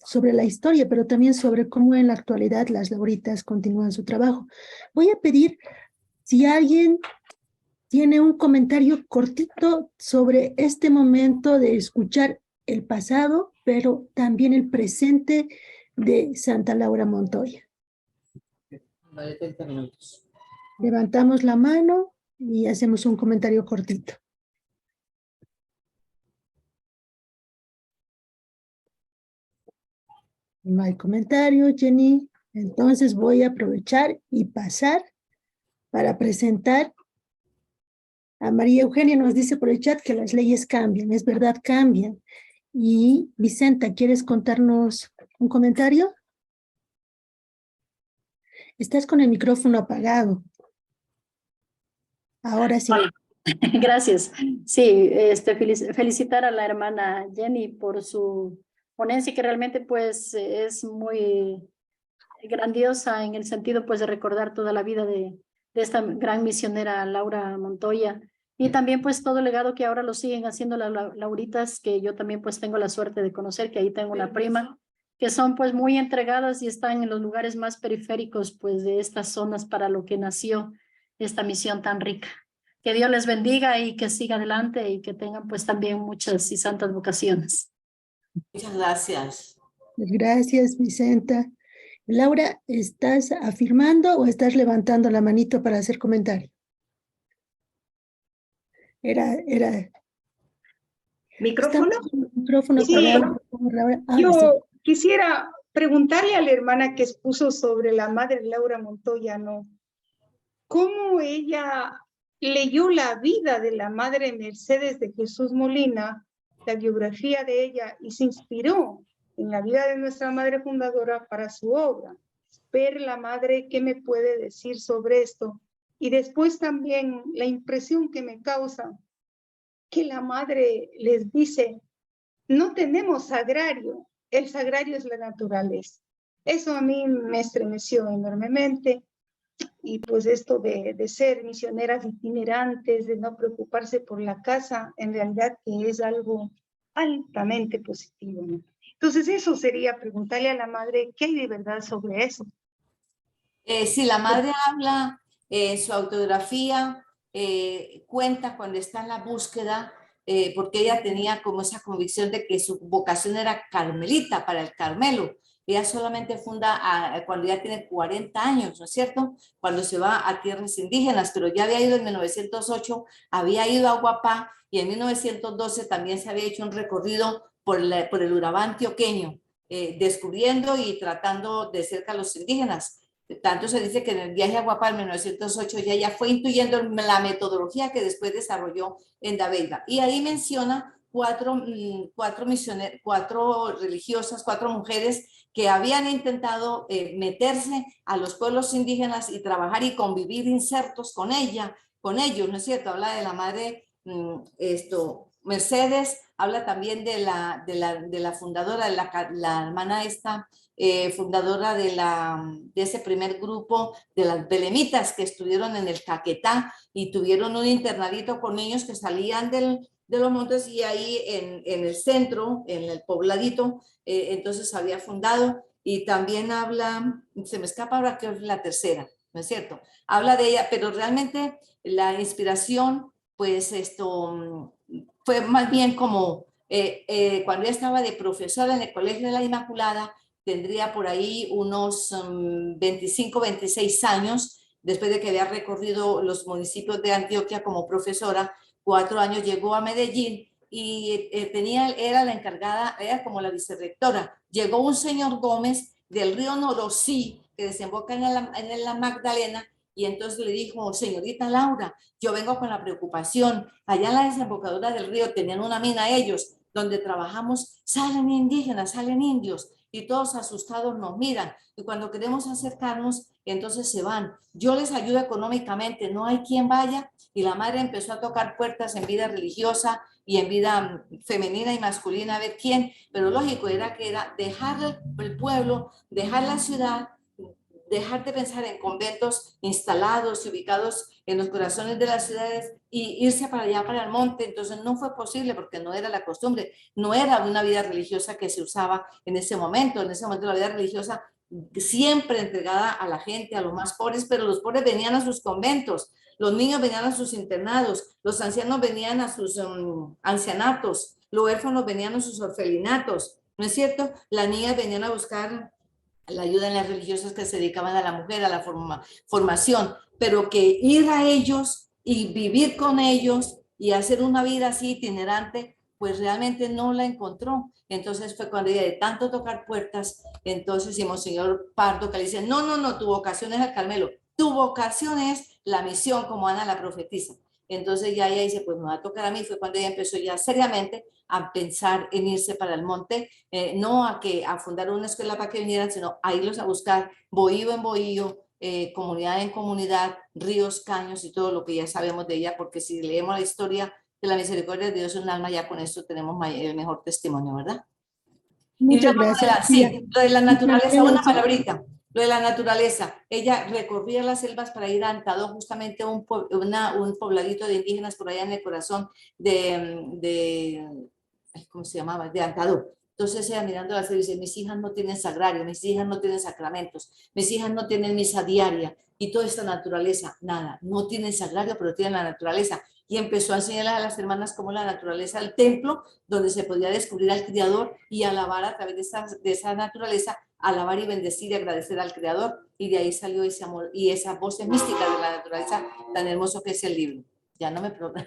sobre la historia, pero también sobre cómo en la actualidad las lauritas continúan su trabajo. Voy a pedir si alguien tiene un comentario cortito sobre este momento de escuchar el pasado, pero también el presente de Santa Laura Montoya. 30 minutos. Levantamos la mano y hacemos un comentario cortito. No hay comentario, Jenny. Entonces voy a aprovechar y pasar para presentar a María Eugenia. Nos dice por el chat que las leyes cambian. Es verdad, cambian. Y Vicenta, ¿quieres contarnos un comentario? Estás con el micrófono apagado. Ahora sí. Gracias. Sí, felicitar a la hermana Jenny por su ponencia, que realmente pues es muy grandiosa en el sentido pues de recordar toda la vida de esta gran misionera Laura Montoya, y también pues todo el legado que ahora lo siguen haciendo las Lauritas, que yo también pues tengo la suerte de conocer, que ahí tengo una prima, que son pues muy entregadas y están en los lugares más periféricos pues de estas zonas para lo que nació esta misión tan rica. Que Dios les bendiga y que siga adelante y que tengan pues también muchas y santas vocaciones. Muchas gracias. Gracias, Vicenta. Laura, ¿estás afirmando o estás levantando la manito para hacer comentario? ¿Micrófono? Micrófono Sí, para Laura. Ah, sí. Yo quisiera preguntarle a la hermana que expuso sobre la madre Laura Montoya, ¿no? ¿Cómo ella leyó la vida de la madre Mercedes de Jesús Molina, la biografía de ella, y se inspiró en la vida de nuestra madre fundadora para su obra? Ver la madre, ¿qué me puede decir sobre esto? Y después también la impresión que me causa que la madre les dice, no tenemos sagrario, el sagrario es la naturaleza. Eso a mí me estremeció enormemente. Y pues esto de ser misioneras itinerantes, de no preocuparse por la casa, en realidad que es algo altamente positivo, ¿no? Entonces eso sería preguntarle a la madre qué hay de verdad sobre eso. Sí, la madre habla en su autobiografía, cuenta cuando está en la búsqueda, porque ella tenía como esa convicción de que su vocación era carmelita, para el Carmelo. Ella solamente funda cuando ya tiene 40 años, ¿no es cierto? Cuando se va a tierras indígenas, pero ya había ido en 1908, había ido a Guapá, y en 1912 también se había hecho un recorrido por el Urabá antioqueño, descubriendo y tratando de cerca a los indígenas. Tanto se dice que en el viaje a Guapá en 1908 ya fue intuyendo la metodología que después desarrolló en Da Veiga. Y ahí menciona cuatro religiosas, 4 mujeres que habían intentado meterse a los pueblos indígenas y trabajar y convivir insertos con ellos, ¿no es cierto? Habla de la madre Mercedes, habla también de la fundadora, de la hermana esta, fundadora de ese primer grupo de las belemitas que estuvieron en el Caquetá y tuvieron un internadito con niños que salían de los montes, y ahí en el centro, en el pobladito, entonces había fundado. Y también habla, se me escapa ahora que es la tercera, ¿no es cierto? Habla de ella, pero realmente la inspiración, pues fue más bien como cuando ella estaba de profesora en el Colegio de la Inmaculada, tendría por ahí unos 25, 26 años, después de que había recorrido los municipios de Antioquia como profesora. 4 años llegó a Medellín y era la encargada, era como la vicerrectora. Llegó un señor Gómez del río Norosí, que desemboca en la Magdalena, y entonces le dijo, señorita Laura, yo vengo con la preocupación, allá en la desembocadura del río tenían una mina ellos, donde trabajamos, salen indígenas, salen indios, y todos asustados nos miran, y cuando queremos acercarnos, entonces se van. Yo les ayudo económicamente, no hay quien vaya. Y la madre empezó a tocar puertas en vida religiosa y en vida femenina y masculina, a ver quién, pero lógico era dejar el pueblo, dejar la ciudad, dejar de pensar en conventos instalados y ubicados en los corazones de las ciudades y irse para allá, para el monte. Entonces no fue posible porque no era la costumbre, no era una vida religiosa que se usaba en ese momento. En ese momento la vida religiosa siempre entregada a la gente, a los más pobres, pero los pobres venían a sus conventos, los niños venían a sus internados, los ancianos venían a sus ancianatos, los huérfanos venían a sus orfelinatos, ¿no es cierto? Las niñas venían a buscar la ayuda en las religiosas que se dedicaban a la mujer, a la formación, pero que ir a ellos y vivir con ellos y hacer una vida así itinerante, pues realmente no la encontró. Entonces fue cuando ella, de tanto tocar puertas, entonces y Monseñor Pardo, que le dice, no, tu vocación es el Carmelo, tu vocación es la misión como Ana la profetisa. Entonces ya ella dice, pues me va a tocar a mí. Fue cuando ella empezó ya seriamente a pensar en irse para el monte, no a fundar una escuela para que vinieran, sino a irlos a buscar bohío en bohío, comunidad en comunidad, ríos, caños y todo lo que ya sabemos de ella, porque si leemos la historia de la misericordia de Dios en un alma, ya con esto tenemos el mejor testimonio, ¿verdad? Muchas gracias. Lo de la naturaleza, una palabrita. Lo de la naturaleza, ella recorría las selvas para ir a Antadó, justamente un pobladito de indígenas por allá en el corazón ¿cómo se llamaba? De Antadó. Entonces ella mirando la selva dice, mis hijas no tienen sagrario, mis hijas no tienen sacramentos, mis hijas no tienen misa diaria, y toda esta naturaleza, nada, no tienen sagrario, pero tienen la naturaleza. Y empezó a enseñarles a las hermanas cómo la naturaleza del templo, donde se podía descubrir al Creador y alabar a través de esa naturaleza, alabar y bendecir y agradecer al Creador, y de ahí salió ese amor y esa voz mística de la naturaleza tan hermoso que es el libro. Ya no me pregunto.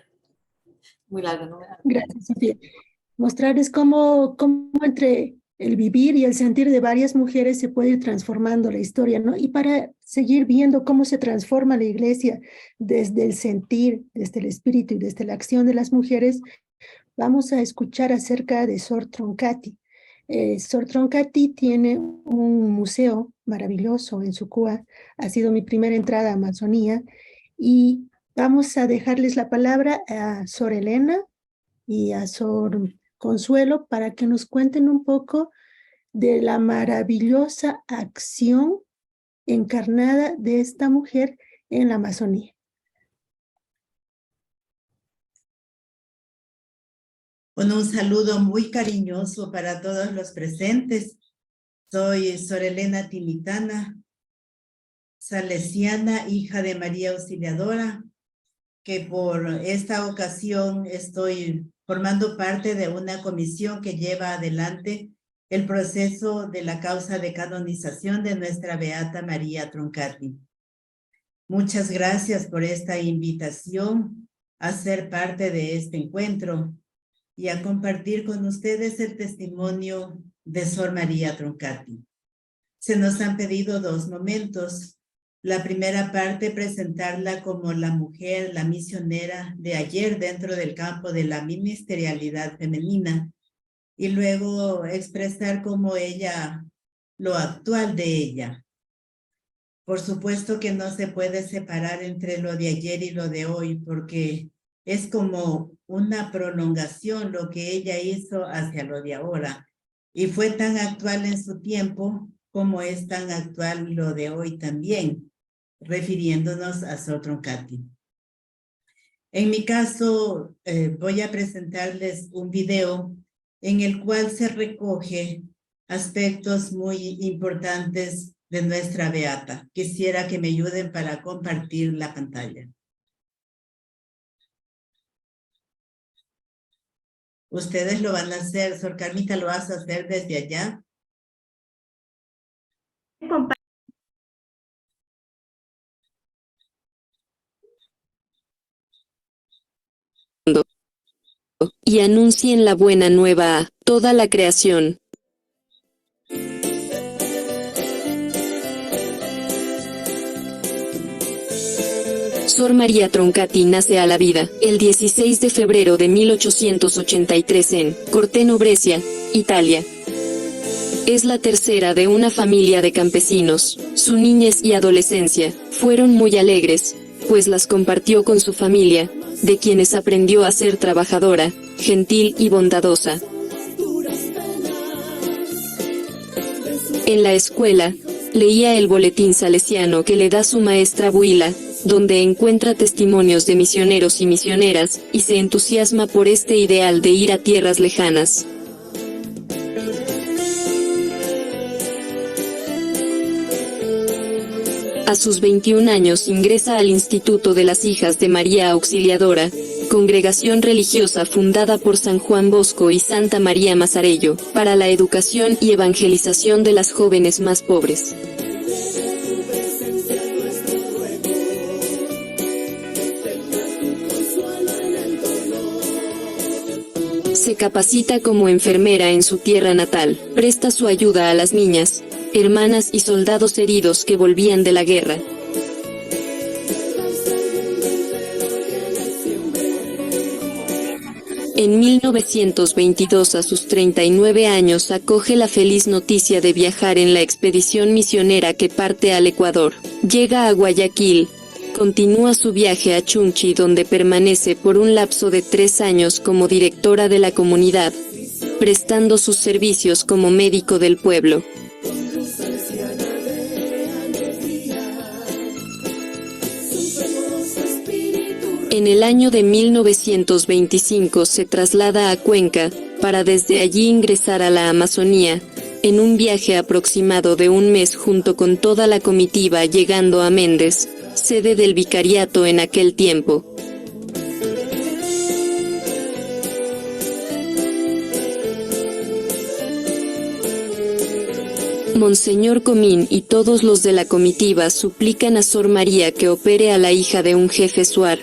Muy largo, no me largo. Gracias, Sofía. mostrarles cómo entre el vivir y el sentir de varias mujeres se puede ir transformando la historia, ¿no? Y para seguir viendo cómo se transforma la iglesia desde el sentir, desde el espíritu y desde la acción de las mujeres, vamos a escuchar acerca de Sor Troncati. Sor Troncati tiene un museo maravilloso en Sucúa, ha sido mi primera entrada a Amazonía, y vamos a dejarles la palabra a Sor Elena y a Sor Consuelo para que nos cuenten un poco de la maravillosa acción encarnada de esta mujer en la Amazonía. Bueno, un saludo muy cariñoso para todos los presentes. Soy Sor Elena Timitana, salesiana, hija de María Auxiliadora, que por esta ocasión estoy formando parte de una comisión que lleva adelante el proceso de la causa de canonización de nuestra Beata María Troncati. Muchas gracias por esta invitación a ser parte de este encuentro y a compartir con ustedes el testimonio de Sor María Troncati. Se nos han pedido 2 momentos. La primera parte, presentarla como la mujer, la misionera de ayer dentro del campo de la ministerialidad femenina, y luego expresar como ella, lo actual de ella. Por supuesto que no se puede separar entre lo de ayer y lo de hoy, porque es como una prolongación lo que ella hizo hacia lo de ahora. Y fue tan actual en su tiempo como es tan actual lo de hoy también, refiriéndonos a Sor Troncati. En mi caso, voy a presentarles un video en el cual se recoge aspectos muy importantes de nuestra Beata. Quisiera que me ayuden para compartir la pantalla. Ustedes lo van a hacer, Sor Carmita, ¿lo vas a hacer desde allá? Y anuncien la buena nueva a toda la creación. Sor María Troncati nace a la vida el 16 de febrero de 1883 en Corteno, Brescia, Italia. Es la tercera de una familia de campesinos. Su niñez y adolescencia fueron muy alegres, pues las compartió con su familia, de quienes aprendió a ser trabajadora, gentil y bondadosa. En la escuela, leía el boletín salesiano que le da su maestra Buila, donde encuentra testimonios de misioneros y misioneras, y se entusiasma por este ideal de ir a tierras lejanas. A sus 21 años ingresa al Instituto de las Hijas de María Auxiliadora, congregación religiosa fundada por San Juan Bosco y Santa María Mazarello, para la educación y evangelización de las jóvenes más pobres. Se capacita como enfermera en su tierra natal, presta su ayuda a las niñas, hermanas y soldados heridos que volvían de la guerra. En 1922, a sus 39 años, acoge la feliz noticia de viajar en la expedición misionera que parte al Ecuador. Llega a Guayaquil, continúa su viaje a Chunchi, donde permanece por un lapso de 3 años como directora de la comunidad, prestando sus servicios como médico del pueblo. En el año de 1925 se traslada a Cuenca, para desde allí ingresar a la Amazonía, en un viaje aproximado de 1 mes junto con toda la comitiva, llegando a Méndez, sede del vicariato en aquel tiempo. Monseñor Comín y todos los de la comitiva suplican a Sor María que opere a la hija de un jefe suar,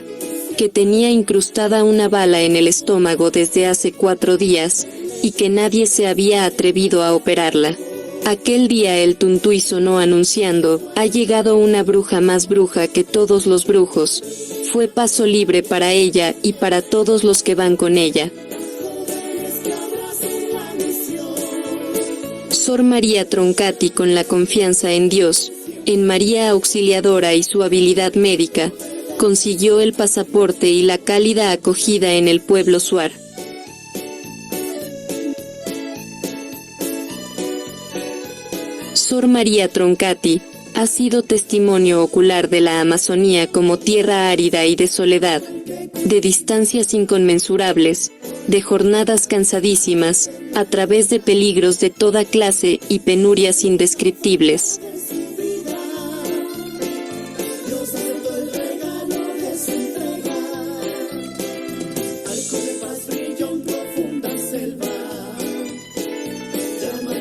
que tenía incrustada una bala en el estómago desde hace 4 días, y que nadie se había atrevido a operarla. Aquel día el tuntuy sonó anunciando: ha llegado una bruja más bruja que todos los brujos. Fue paso libre para ella y para todos los que van con ella. Sor María Troncati, con la confianza en Dios, en María Auxiliadora y su habilidad médica, consiguió el pasaporte y la cálida acogida en el pueblo Shuar. Sor María Troncati ha sido testimonio ocular de la Amazonía como tierra árida y de soledad, de distancias inconmensurables, de jornadas cansadísimas, a través de peligros de toda clase y penurias indescriptibles.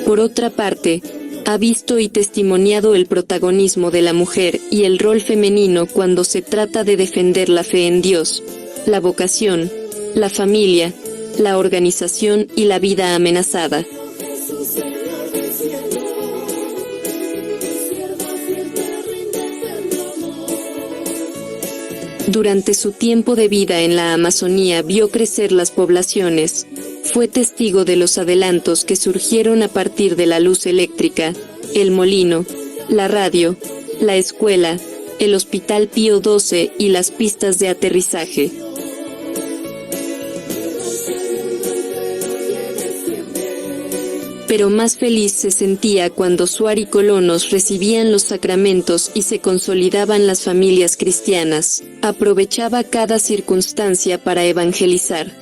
Por otra parte, ha visto y testimoniado el protagonismo de la mujer y el rol femenino cuando se trata de defender la fe en Dios, la vocación, la familia, la organización y la vida amenazada. Durante su tiempo de vida en la Amazonía vio crecer las poblaciones. Fue testigo de los adelantos que surgieron a partir de la luz eléctrica, el molino, la radio, la escuela, el Hospital Pío XII y las pistas de aterrizaje. Pero más feliz se sentía cuando Shuar y colonos recibían los sacramentos y se consolidaban las familias cristianas. Aprovechaba cada circunstancia para evangelizar.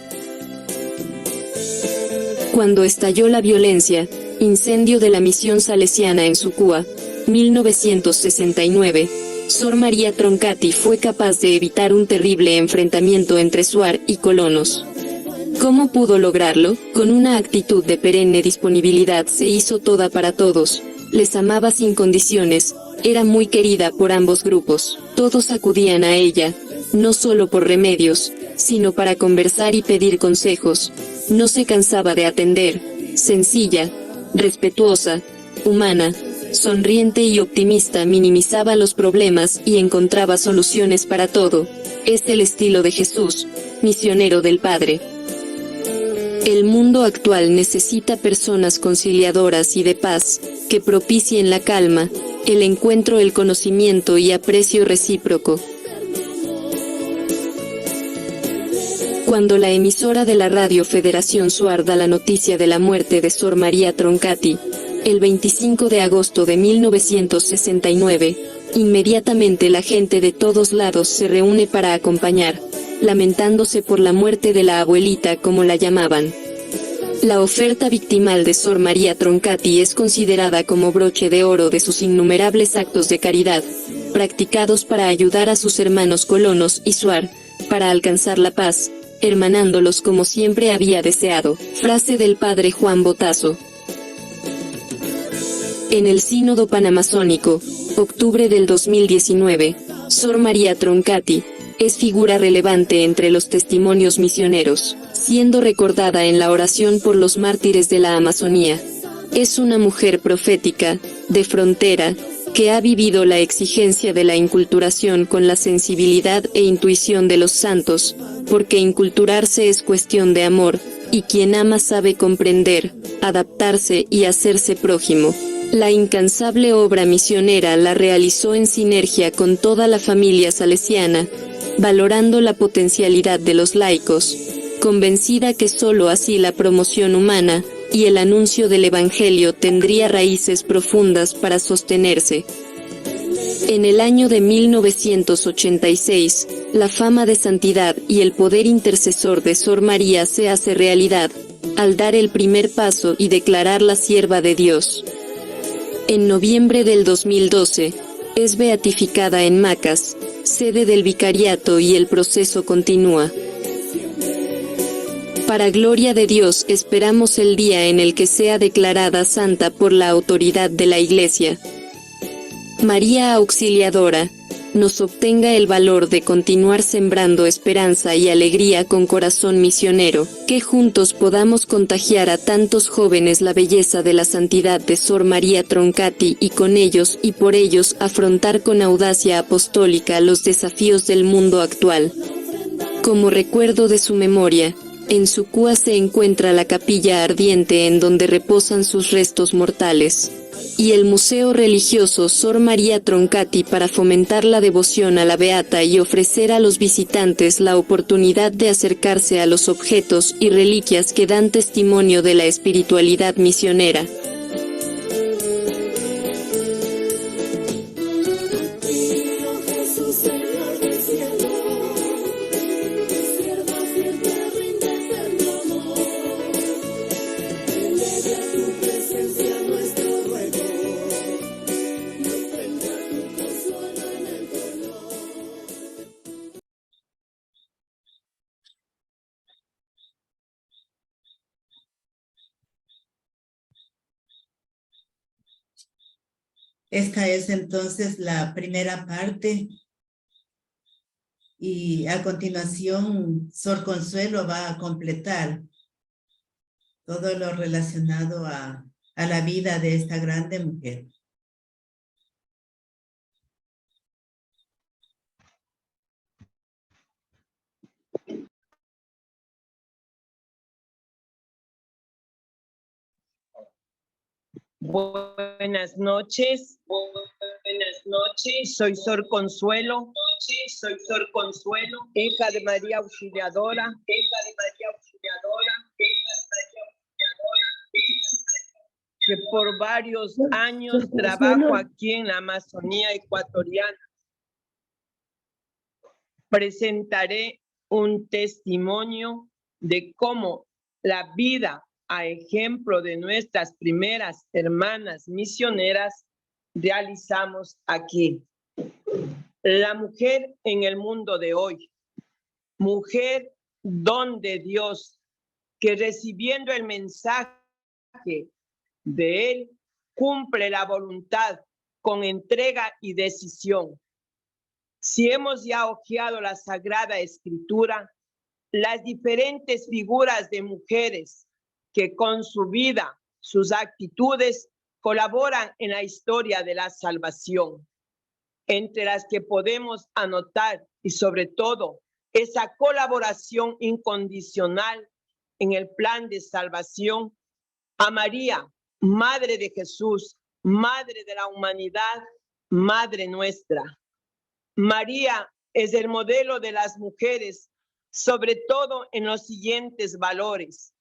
Cuando estalló la violencia, incendio de la misión salesiana en Sucúa, 1969, Sor María Troncati fue capaz de evitar un terrible enfrentamiento entre Shuar y colonos. ¿Cómo pudo lograrlo? Con una actitud de perenne disponibilidad, se hizo toda para todos, les amaba sin condiciones, era muy querida por ambos grupos, todos acudían a ella, no solo por remedios, sino para conversar y pedir consejos. No se cansaba de atender, sencilla, respetuosa, humana, sonriente y optimista, minimizaba los problemas y encontraba soluciones para todo. Es el estilo de Jesús, misionero del Padre. El mundo actual necesita personas conciliadoras y de paz, que propicien la calma, el encuentro, el conocimiento y aprecio recíproco. Cuando la emisora de la radio Federación Shuar da la noticia de la muerte de Sor María Troncati, el 25 de agosto de 1969, inmediatamente la gente de todos lados se reúne para acompañar, lamentándose por la muerte de la abuelita, como la llamaban. La oferta victimal de Sor María Troncati es considerada como broche de oro de sus innumerables actos de caridad, practicados para ayudar a sus hermanos colonos y Shuar, para alcanzar la paz, hermanándolos como siempre había deseado. Frase del padre Juan Botazo. En el Sínodo Panamazónico, octubre del 2019, Sor María Troncati es figura relevante entre los testimonios misioneros, siendo recordada en la oración por los mártires de la Amazonía. Es una mujer profética, de frontera, que ha vivido la exigencia de la inculturación con la sensibilidad e intuición de los santos, porque inculturarse es cuestión de amor, y quien ama sabe comprender, adaptarse y hacerse prójimo. La incansable obra misionera la realizó en sinergia con toda la familia salesiana, valorando la potencialidad de los laicos, convencida que sólo así la promoción humana y el anuncio del Evangelio tendría raíces profundas para sostenerse. En el año de 1986, la fama de santidad y el poder intercesor de Sor María se hace realidad, al dar el primer paso y declararla sierva de Dios. En noviembre del 2012, es beatificada en Macas, sede del vicariato, y el proceso continúa. Para gloria de Dios, esperamos el día en el que sea declarada santa por la autoridad de la Iglesia. María Auxiliadora, nos obtenga el valor de continuar sembrando esperanza y alegría con corazón misionero, que juntos podamos contagiar a tantos jóvenes la belleza de la santidad de Sor María Troncati y con ellos y por ellos afrontar con audacia apostólica los desafíos del mundo actual. Como recuerdo de su memoria, en su cúa se encuentra la capilla ardiente en donde reposan sus restos mortales, y el Museo Religioso Sor María Troncati para fomentar la devoción a la Beata y ofrecer a los visitantes la oportunidad de acercarse a los objetos y reliquias que dan testimonio de la espiritualidad misionera. Esta es entonces la primera parte y a continuación Sor Consuelo va a completar todo lo relacionado a la vida de esta grande mujer. Buenas noches. Buenas noches. Soy Sor Consuelo. Soy Sor Consuelo, hija de María Auxiliadora. Que por varios años trabajo aquí en la Amazonía ecuatoriana. Presentaré un testimonio de cómo la vida, a ejemplo de nuestras primeras hermanas misioneras, realizamos aquí. La mujer en el mundo de hoy, mujer don de Dios, que recibiendo el mensaje de Él, cumple la voluntad con entrega y decisión. Si hemos ya hojeado la Sagrada Escritura, las diferentes figuras de mujeres que con su vida, sus actitudes, colaboran en la historia de la salvación, entre las que podemos anotar y sobre todo esa colaboración incondicional en el plan de salvación a María, Madre de Jesús, Madre de la humanidad, Madre nuestra. María es el modelo de las mujeres, sobre todo en los siguientes valores: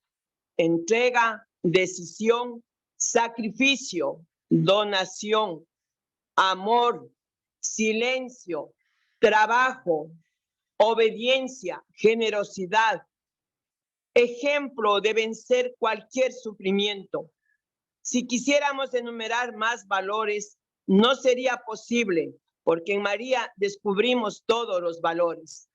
entrega, decisión, sacrificio, donación, amor, silencio, trabajo, obediencia, generosidad. Ejemplo de vencer cualquier sufrimiento. Si quisiéramos enumerar más valores, no sería posible, porque en María descubrimos todos los valores.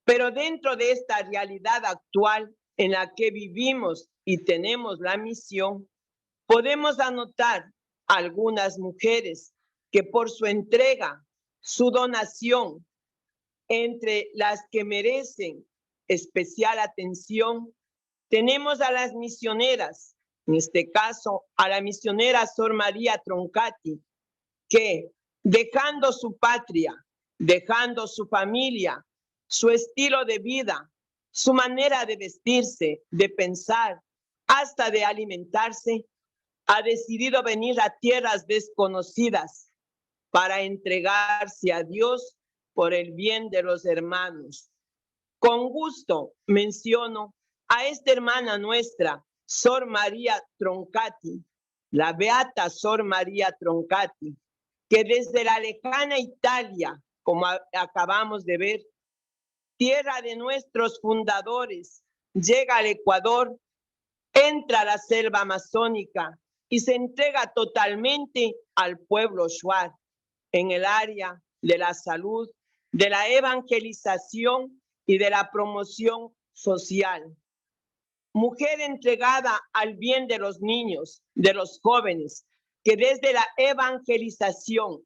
Pero dentro de esta realidad actual en la que vivimos y tenemos la misión, podemos anotar algunas mujeres que por su entrega, su donación, entre las que merecen especial atención, tenemos a las misioneras, en este caso a la misionera Sor María Troncati, que dejando su patria, dejando su familia, su estilo de vida, su manera de vestirse, de pensar, hasta de alimentarse, ha decidido venir a tierras desconocidas para entregarse a Dios por el bien de los hermanos. Con gusto menciono a esta hermana nuestra, Sor María Troncati, la beata Sor María Troncati, que desde la lejana Italia, como acabamos de ver, tierra de nuestros fundadores, llega al Ecuador, entra a la selva amazónica y se entrega totalmente al pueblo shuar en el área de la salud, de la evangelización y de la promoción social. Mujer entregada al bien de los niños, de los jóvenes, que desde la evangelización,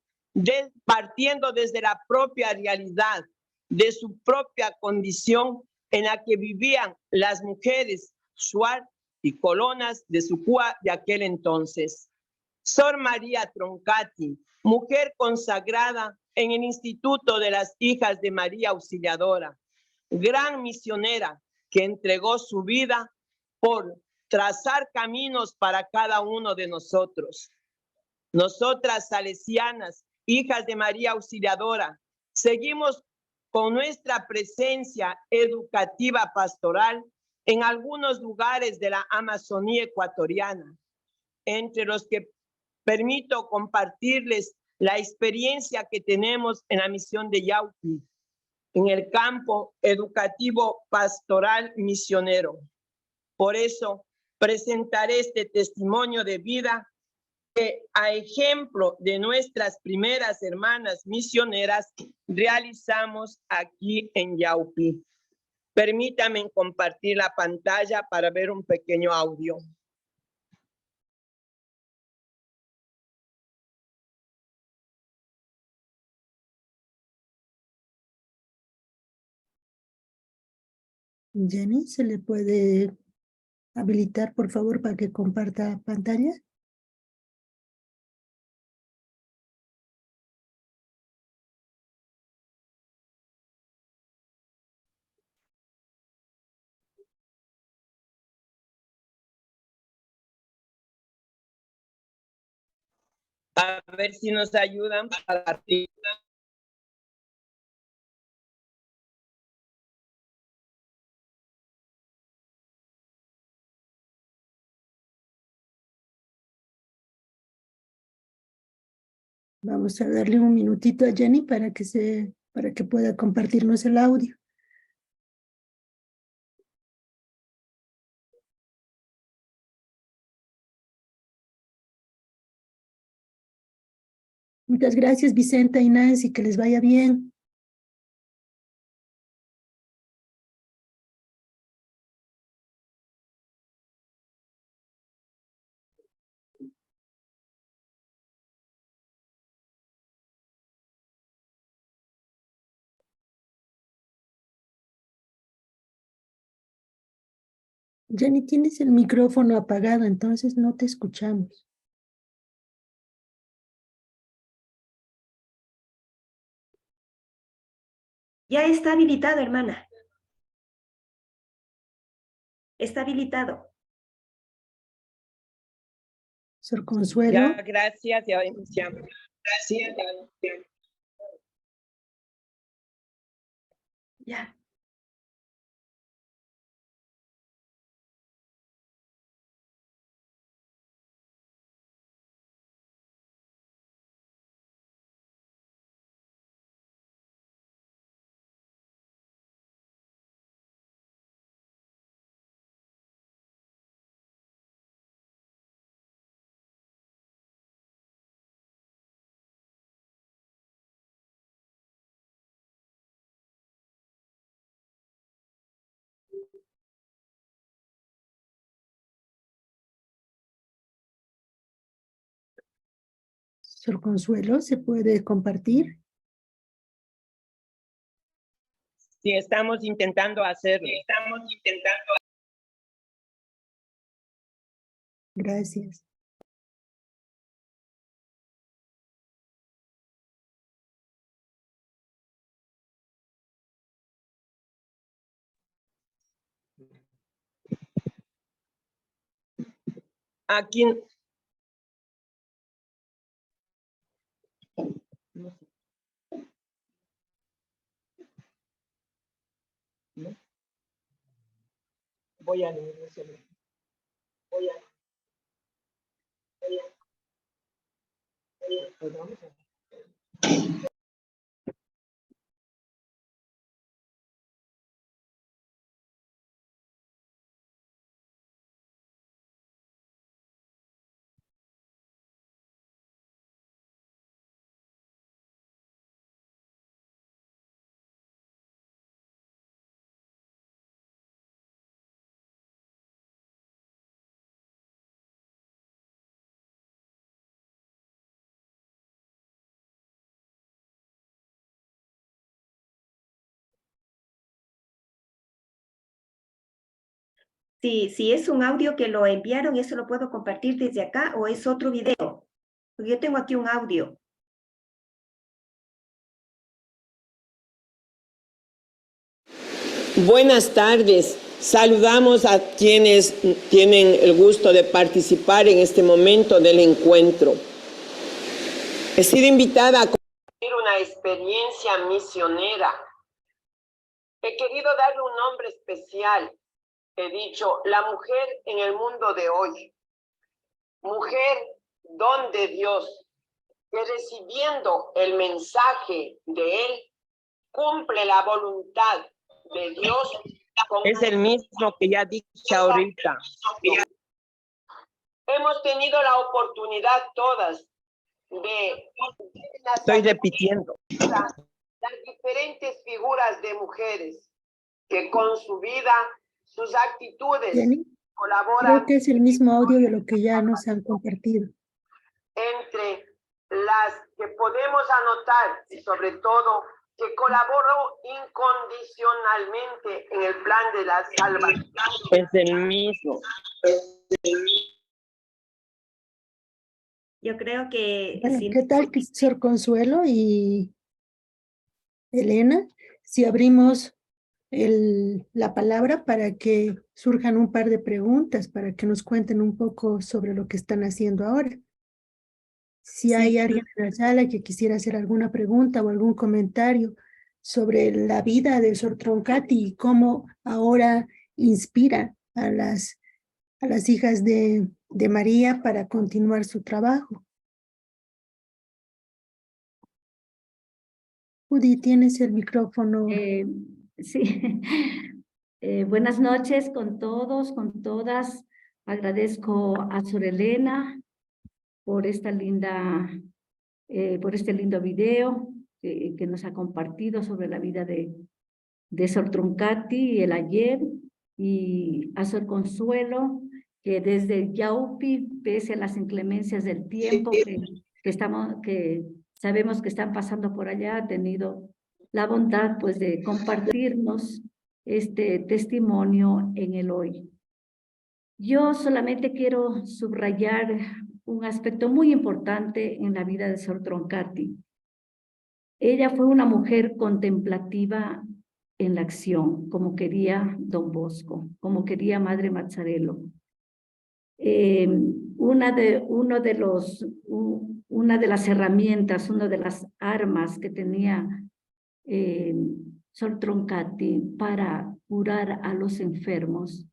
partiendo desde la propia realidad, de su propia condición en la que vivían las mujeres shuar y colonas de Sucúa de aquel entonces. Sor María Troncati, mujer consagrada en el Instituto de las Hijas de María Auxiliadora, gran misionera que entregó su vida por trazar caminos para cada uno de nosotros. Nosotras salesianas, hijas de María Auxiliadora, seguimos con nuestra presencia educativa pastoral en algunos lugares de la Amazonía ecuatoriana, entre los que permito compartirles la experiencia que tenemos en la misión de Yauqui, en el campo educativo pastoral misionero. Por eso presentaré este testimonio de vida que, a ejemplo de nuestras primeras hermanas misioneras, realizamos aquí en Yauqui. Permítanme compartir la pantalla para ver un pequeño audio. Jenny, ¿se le puede habilitar, por favor, para que comparta pantalla? A ver si nos ayudan para partir. Vamos a darle un minutito a Jenny para que pueda compartirnos el audio. Muchas gracias, Vicenta y Nancy, que les vaya bien. Jenny, tienes el micrófono apagado, entonces no te escuchamos. Ya está habilitado, hermana. Está habilitado. Sor Consuelo. Ya, gracias, ya iniciamos. Gracias, ya iniciamos. Ya. Sor Consuelo, ¿se puede compartir? Sí, estamos intentando hacerlo. Estamos intentando. Gracias. Aquí. ¿No? Voy a leer eso. Pues vamos a Si es un audio que lo enviaron, ¿eso lo puedo compartir desde acá o es otro video? Porque yo tengo aquí un audio. Buenas tardes. Saludamos a quienes tienen el gusto de participar en este momento del encuentro. He sido invitada a compartir una experiencia misionera. He querido darle un nombre especial. He dicho, la mujer en el mundo de hoy. Mujer don de Dios, que recibiendo el mensaje de Él, cumple la voluntad de Dios. Es el mismo que ya dije ahorita. Hemos tenido la oportunidad todas de... Estoy repitiendo. Las diferentes figuras de mujeres que con su vida, sus actitudes, Jenny, colaboran. creo que es el mismo audio de lo que ya nos han compartido. Entre las que podemos anotar, y sobre todo, que colaboró incondicionalmente en el plan de la salvación. Es el mismo. Yo creo que... Bueno, si ¿qué tal, Sor Consuelo y Elena? Si abrimos la palabra para que surjan un par de preguntas, para que nos cuenten un poco sobre lo que están haciendo ahora. Si hay alguien en la sala que quisiera hacer alguna pregunta o algún comentario sobre la vida de Sor Troncati y cómo ahora inspira a las hijas de María para continuar su trabajo. Judy, tienes el micrófono. Sí. Buenas noches con todos, con todas. Agradezco a Sor Elena por esta por este lindo video que nos ha compartido sobre la vida de Sor Troncati, el ayer, y a Sor Consuelo, que desde Yaupi, pese a las inclemencias del tiempo que sabemos que están pasando por allá, ha tenido la bondad pues de compartirnos este testimonio en el hoy. Yo solamente quiero subrayar un aspecto muy importante en la vida de Sor Troncati. Ella fue una mujer contemplativa en la acción, como quería Don Bosco, como quería Madre Mazzarello. Una de las herramientas, una de las armas que tenía Sor Troncati para curar a los enfermos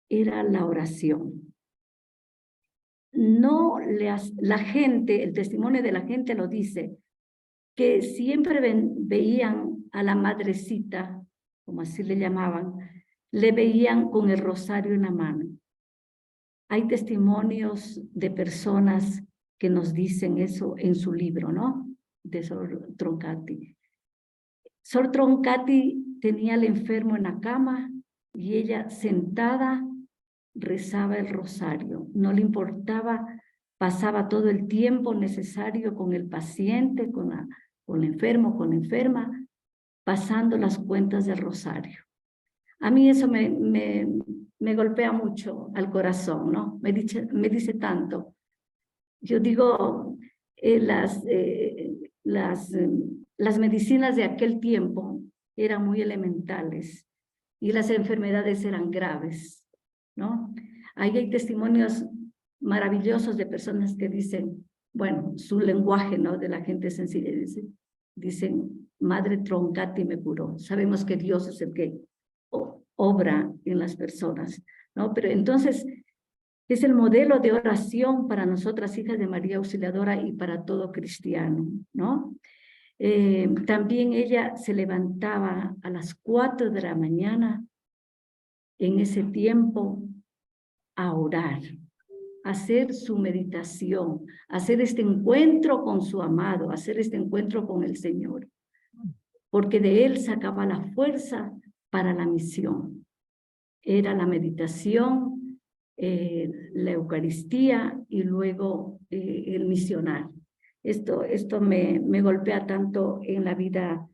era la oración. La gente, el testimonio de la gente lo dice, que siempre veían a la madrecita, como así le llamaban, le veían con el rosario en la mano. Hay testimonios de personas que nos dicen eso en su libro, ¿no? De Sor Troncati. Sor Troncati tenía al enfermo en la cama y ella sentada rezaba el rosario. No le importaba, pasaba todo el tiempo necesario con el paciente, con el enfermo, con la enferma, pasando las cuentas del rosario. A mí eso me golpea mucho al corazón, ¿no? Me dice tanto. Yo digo, las medicinas de aquel tiempo eran muy elementales y las enfermedades eran graves, ¿no? Ahí hay testimonios maravillosos de personas que dicen, bueno, su lenguaje, ¿no? De la gente sencilla, dicen, Madre Troncati me curó. Sabemos que Dios es el que obra en las personas, ¿no? Pero entonces es el modelo de oración para nosotras, hijas de María Auxiliadora, y para todo cristiano, ¿no? También ella se levantaba a las 4 de la mañana en ese tiempo a orar, a hacer su meditación, a hacer este encuentro con su amado, a hacer este encuentro con el Señor, porque de él sacaba la fuerza para la misión. Era la meditación, la Eucaristía y luego el misionar. Esto me golpea tanto en la vida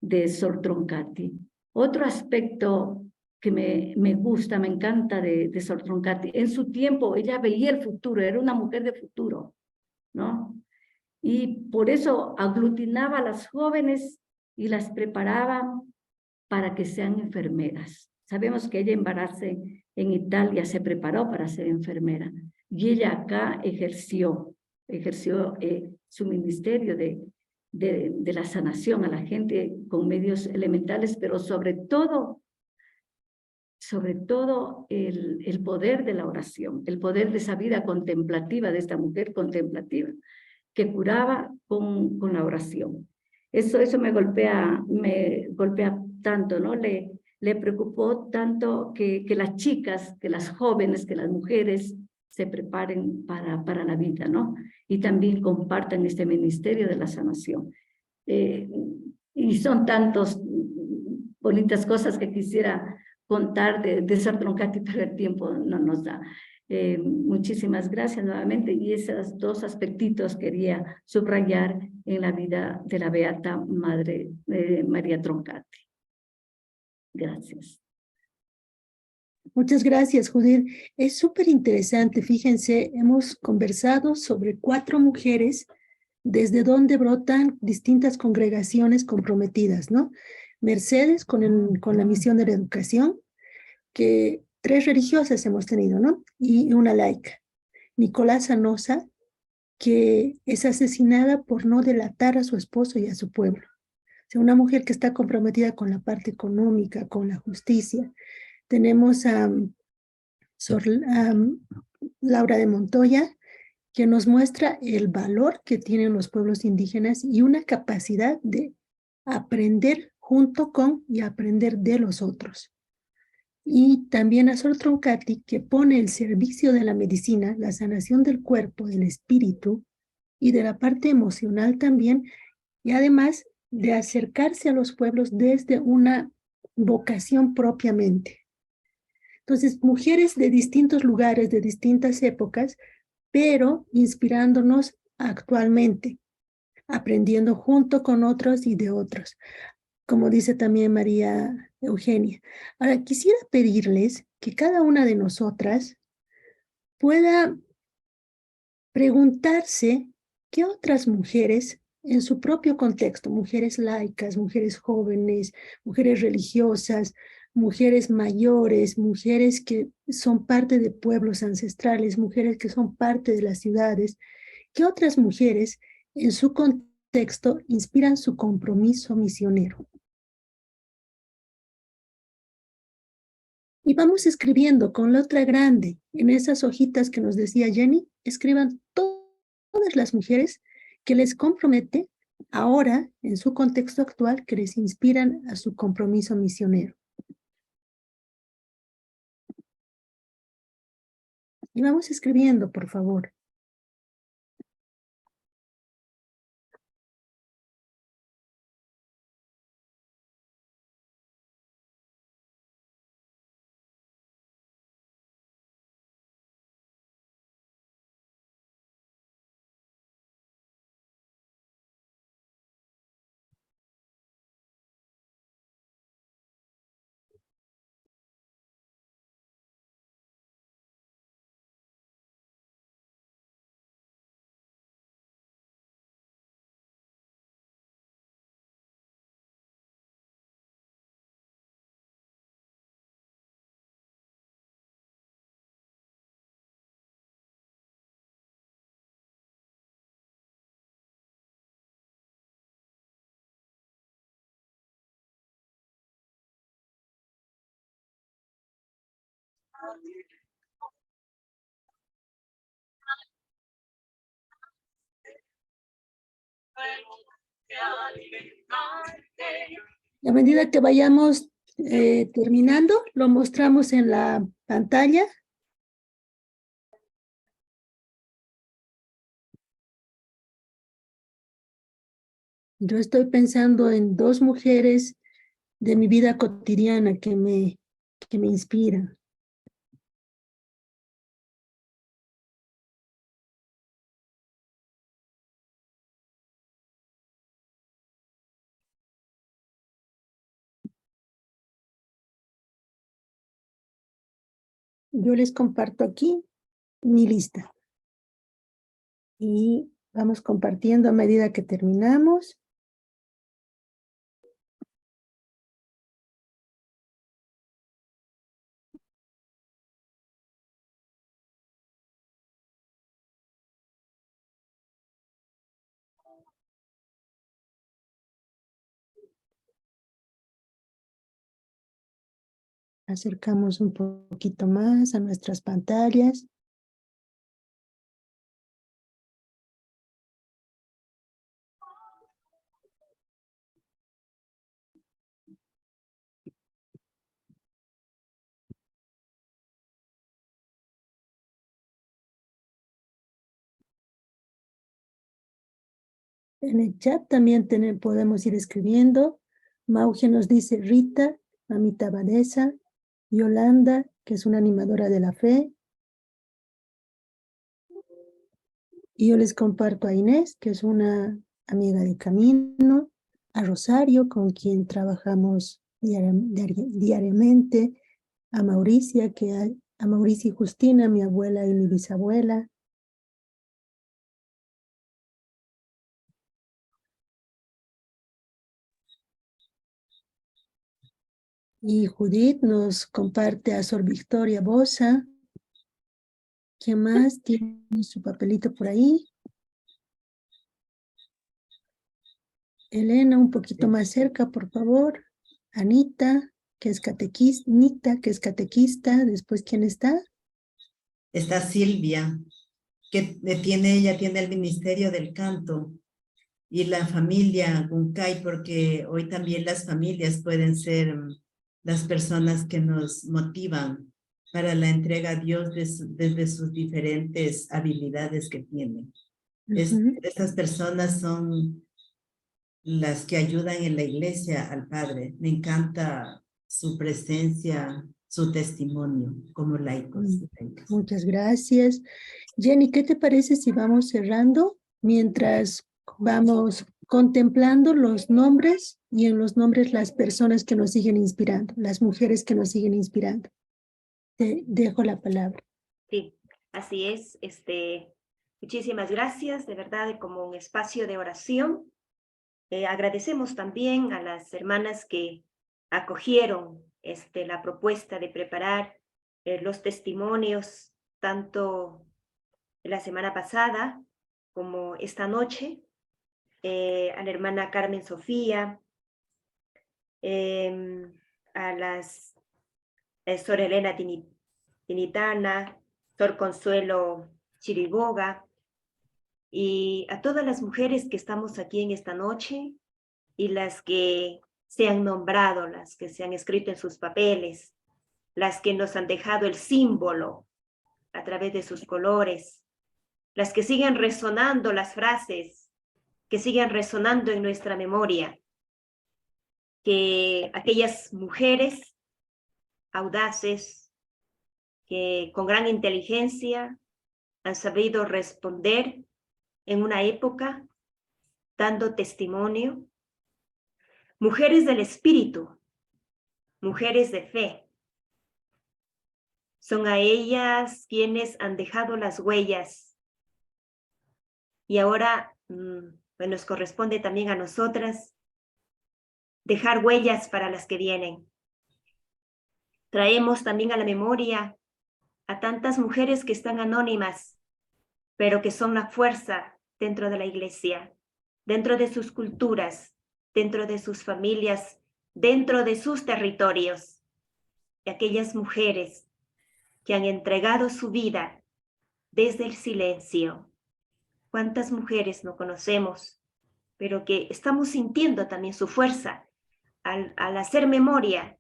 de Sor Troncati. Otro aspecto que me gusta, me encanta de Sor Troncati. En su tiempo ella veía el futuro, era una mujer de futuro, ¿no? Y por eso aglutinaba a las jóvenes y las preparaba para que sean enfermeras. Sabemos que ella en Varazze, en Italia, se preparó para ser enfermera y ella acá ejerció su ministerio de la sanación a la gente con medios elementales, pero sobre todo el poder de la oración, el poder de esa vida contemplativa, de esta mujer contemplativa, que curaba con la oración. Eso me golpea tanto, ¿no? Le preocupó tanto que las chicas, que las jóvenes, que las mujeres se preparen para la vida, ¿no? Y también compartan este ministerio de la sanación. Y son tantas bonitas cosas que quisiera contar de Sor Troncati, pero el tiempo no nos da. Muchísimas gracias nuevamente, y esos dos aspectitos quería subrayar en la vida de la Beata Madre María Troncati. Gracias. Muchas gracias, Judith. Es súper interesante. Fíjense, hemos conversado sobre 4 mujeres desde donde brotan distintas congregaciones comprometidas, ¿no? Mercedes con la misión de la educación, que 3 religiosas hemos tenido, ¿no? Y una laica. Nicolás Anosa, que es asesinada por no delatar a su esposo y a su pueblo. O sea, una mujer que está comprometida con la parte económica, con la justicia. Tenemos a Laura de Montoya, que nos muestra el valor que tienen los pueblos indígenas y una capacidad de aprender junto con y aprender de los otros. Y también a Sor Troncati, que pone el servicio de la medicina, la sanación del cuerpo, del espíritu y de la parte emocional también, y además de acercarse a los pueblos desde una vocación propiamente. Entonces, mujeres de distintos lugares, de distintas épocas, pero inspirándonos actualmente, aprendiendo junto con otros y de otros, como dice también María Eugenia. Ahora, quisiera pedirles que cada una de nosotras pueda preguntarse qué otras mujeres en su propio contexto, mujeres laicas, mujeres jóvenes, mujeres religiosas, mujeres mayores, mujeres que son parte de pueblos ancestrales, mujeres que son parte de las ciudades, ¿qué otras mujeres en su contexto inspiran su compromiso misionero? Y vamos escribiendo con letra grande en esas hojitas que nos decía Jenny, escriban todas las mujeres que les compromete ahora en su contexto actual, que les inspiran a su compromiso misionero. Y vamos escribiendo, por favor. A medida que vayamos terminando, lo mostramos en la pantalla. Yo estoy pensando en 2 mujeres de mi vida cotidiana que me inspiran. Yo les comparto aquí mi lista. Y vamos compartiendo a medida que terminamos. Acercamos un poquito más a nuestras pantallas. En el chat también podemos ir escribiendo. Mauge nos dice Rita, Mamita Vanessa, Yolanda, que es una animadora de la fe. Y yo les comparto a Inés, que es una amiga de camino, a Rosario, con quien trabajamos diariamente, a Mauricia, a Mauricia y Justina, mi abuela y mi bisabuela. Y Judith nos comparte a Sor Victoria Bosa. ¿Quién más tiene su papelito por ahí? Elena, un poquito más cerca, por favor. Anita, que es catequista. Nita, que es catequista. Después, ¿quién está? Está Silvia, que ella tiene el Ministerio del Canto. Y la familia Guncay, porque hoy también las familias pueden ser las personas que nos motivan para la entrega a Dios desde sus diferentes habilidades que tienen. Estas personas son las que ayudan en la iglesia al Padre. Me encanta su presencia, su testimonio como laicos. Muchas gracias. Jenny, ¿qué te parece si vamos cerrando mientras vamos contemplando los nombres y en los nombres las personas que nos siguen inspirando, las mujeres que nos siguen inspirando? Te dejo la palabra. Sí, así es. Muchísimas gracias, de verdad, como un espacio de oración. Agradecemos también a las hermanas que acogieron la propuesta de preparar los testimonios, tanto la semana pasada como esta noche, a la hermana Carmen Sofía, a las Sor Elena Tinitana, Sor Consuelo Chiriboga, y a todas las mujeres que estamos aquí en esta noche y las que se han nombrado, las que se han escrito en sus papeles, las que nos han dejado el símbolo a través de sus colores, las que siguen resonando las frases, que siguen resonando en nuestra memoria, que aquellas mujeres audaces que con gran inteligencia han sabido responder en una época, dando testimonio, mujeres del espíritu, mujeres de fe. Son a ellas quienes han dejado las huellas. Y ahora pues nos corresponde también a nosotras dejar huellas para las que vienen. Traemos también a la memoria a tantas mujeres que están anónimas, pero que son la fuerza dentro de la iglesia, dentro de sus culturas, dentro de sus familias, dentro de sus territorios. Y aquellas mujeres que han entregado su vida desde el silencio. ¿Cuántas mujeres no conocemos? Pero que estamos sintiendo también su fuerza al hacer memoria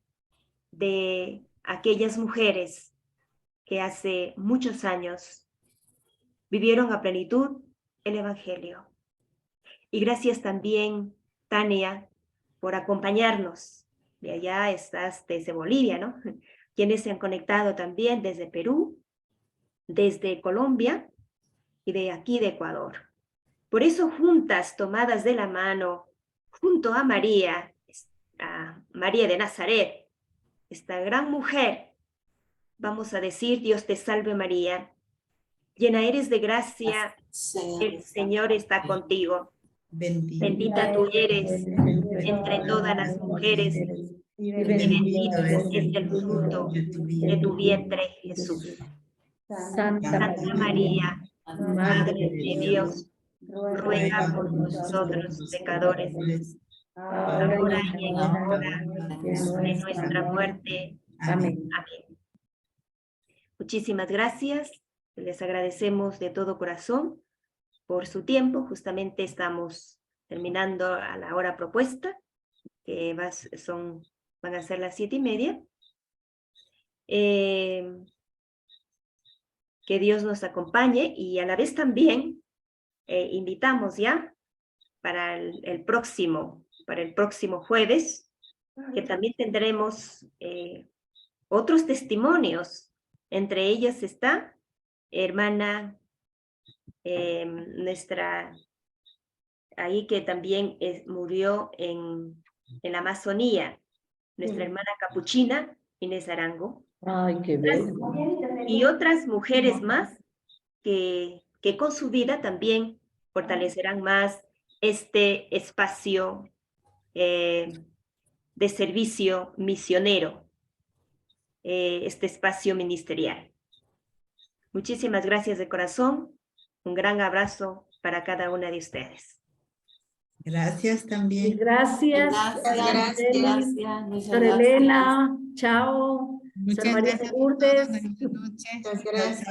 de aquellas mujeres que hace muchos años vivieron a plenitud el Evangelio. Y gracias también, Tania, por acompañarnos. De allá estás desde Bolivia, ¿no? Quienes se han conectado también desde Perú, desde Colombia y de aquí de Ecuador. Por eso, juntas, tomadas de la mano, junto a María de Nazaret, esta gran mujer vamos a decir: Dios te salve María, llena eres de gracia, el Señor está contigo. Bendita tú eres entre todas las mujeres, y bendito es el fruto de tu vientre, Jesús. Santa María, Madre de Dios, ruega por nosotros pecadores, ahora y en la hora de nuestra muerte. Amén. Muchísimas gracias. Les agradecemos de todo corazón por su tiempo. Justamente estamos terminando a la hora propuesta, que van a ser las 7:30. Que Dios nos acompañe, y a la vez también invitamos ya para el próximo jueves, que también tendremos otros testimonios. Entre ellas está hermana nuestra, ahí que también murió en la Amazonía, nuestra hermana capuchina, Inés Arango. Ay, qué bello. Y otras mujeres más que con su vida también fortalecerán más este espacio de servicio misionero, este espacio ministerial. Muchísimas gracias de corazón. Un gran abrazo para cada una de ustedes. Gracias también. Gracias. Gracias. Doctora Elena, chao. Muchas Sor María gracias de Lourdes. Buenas noches. Muchas gracias.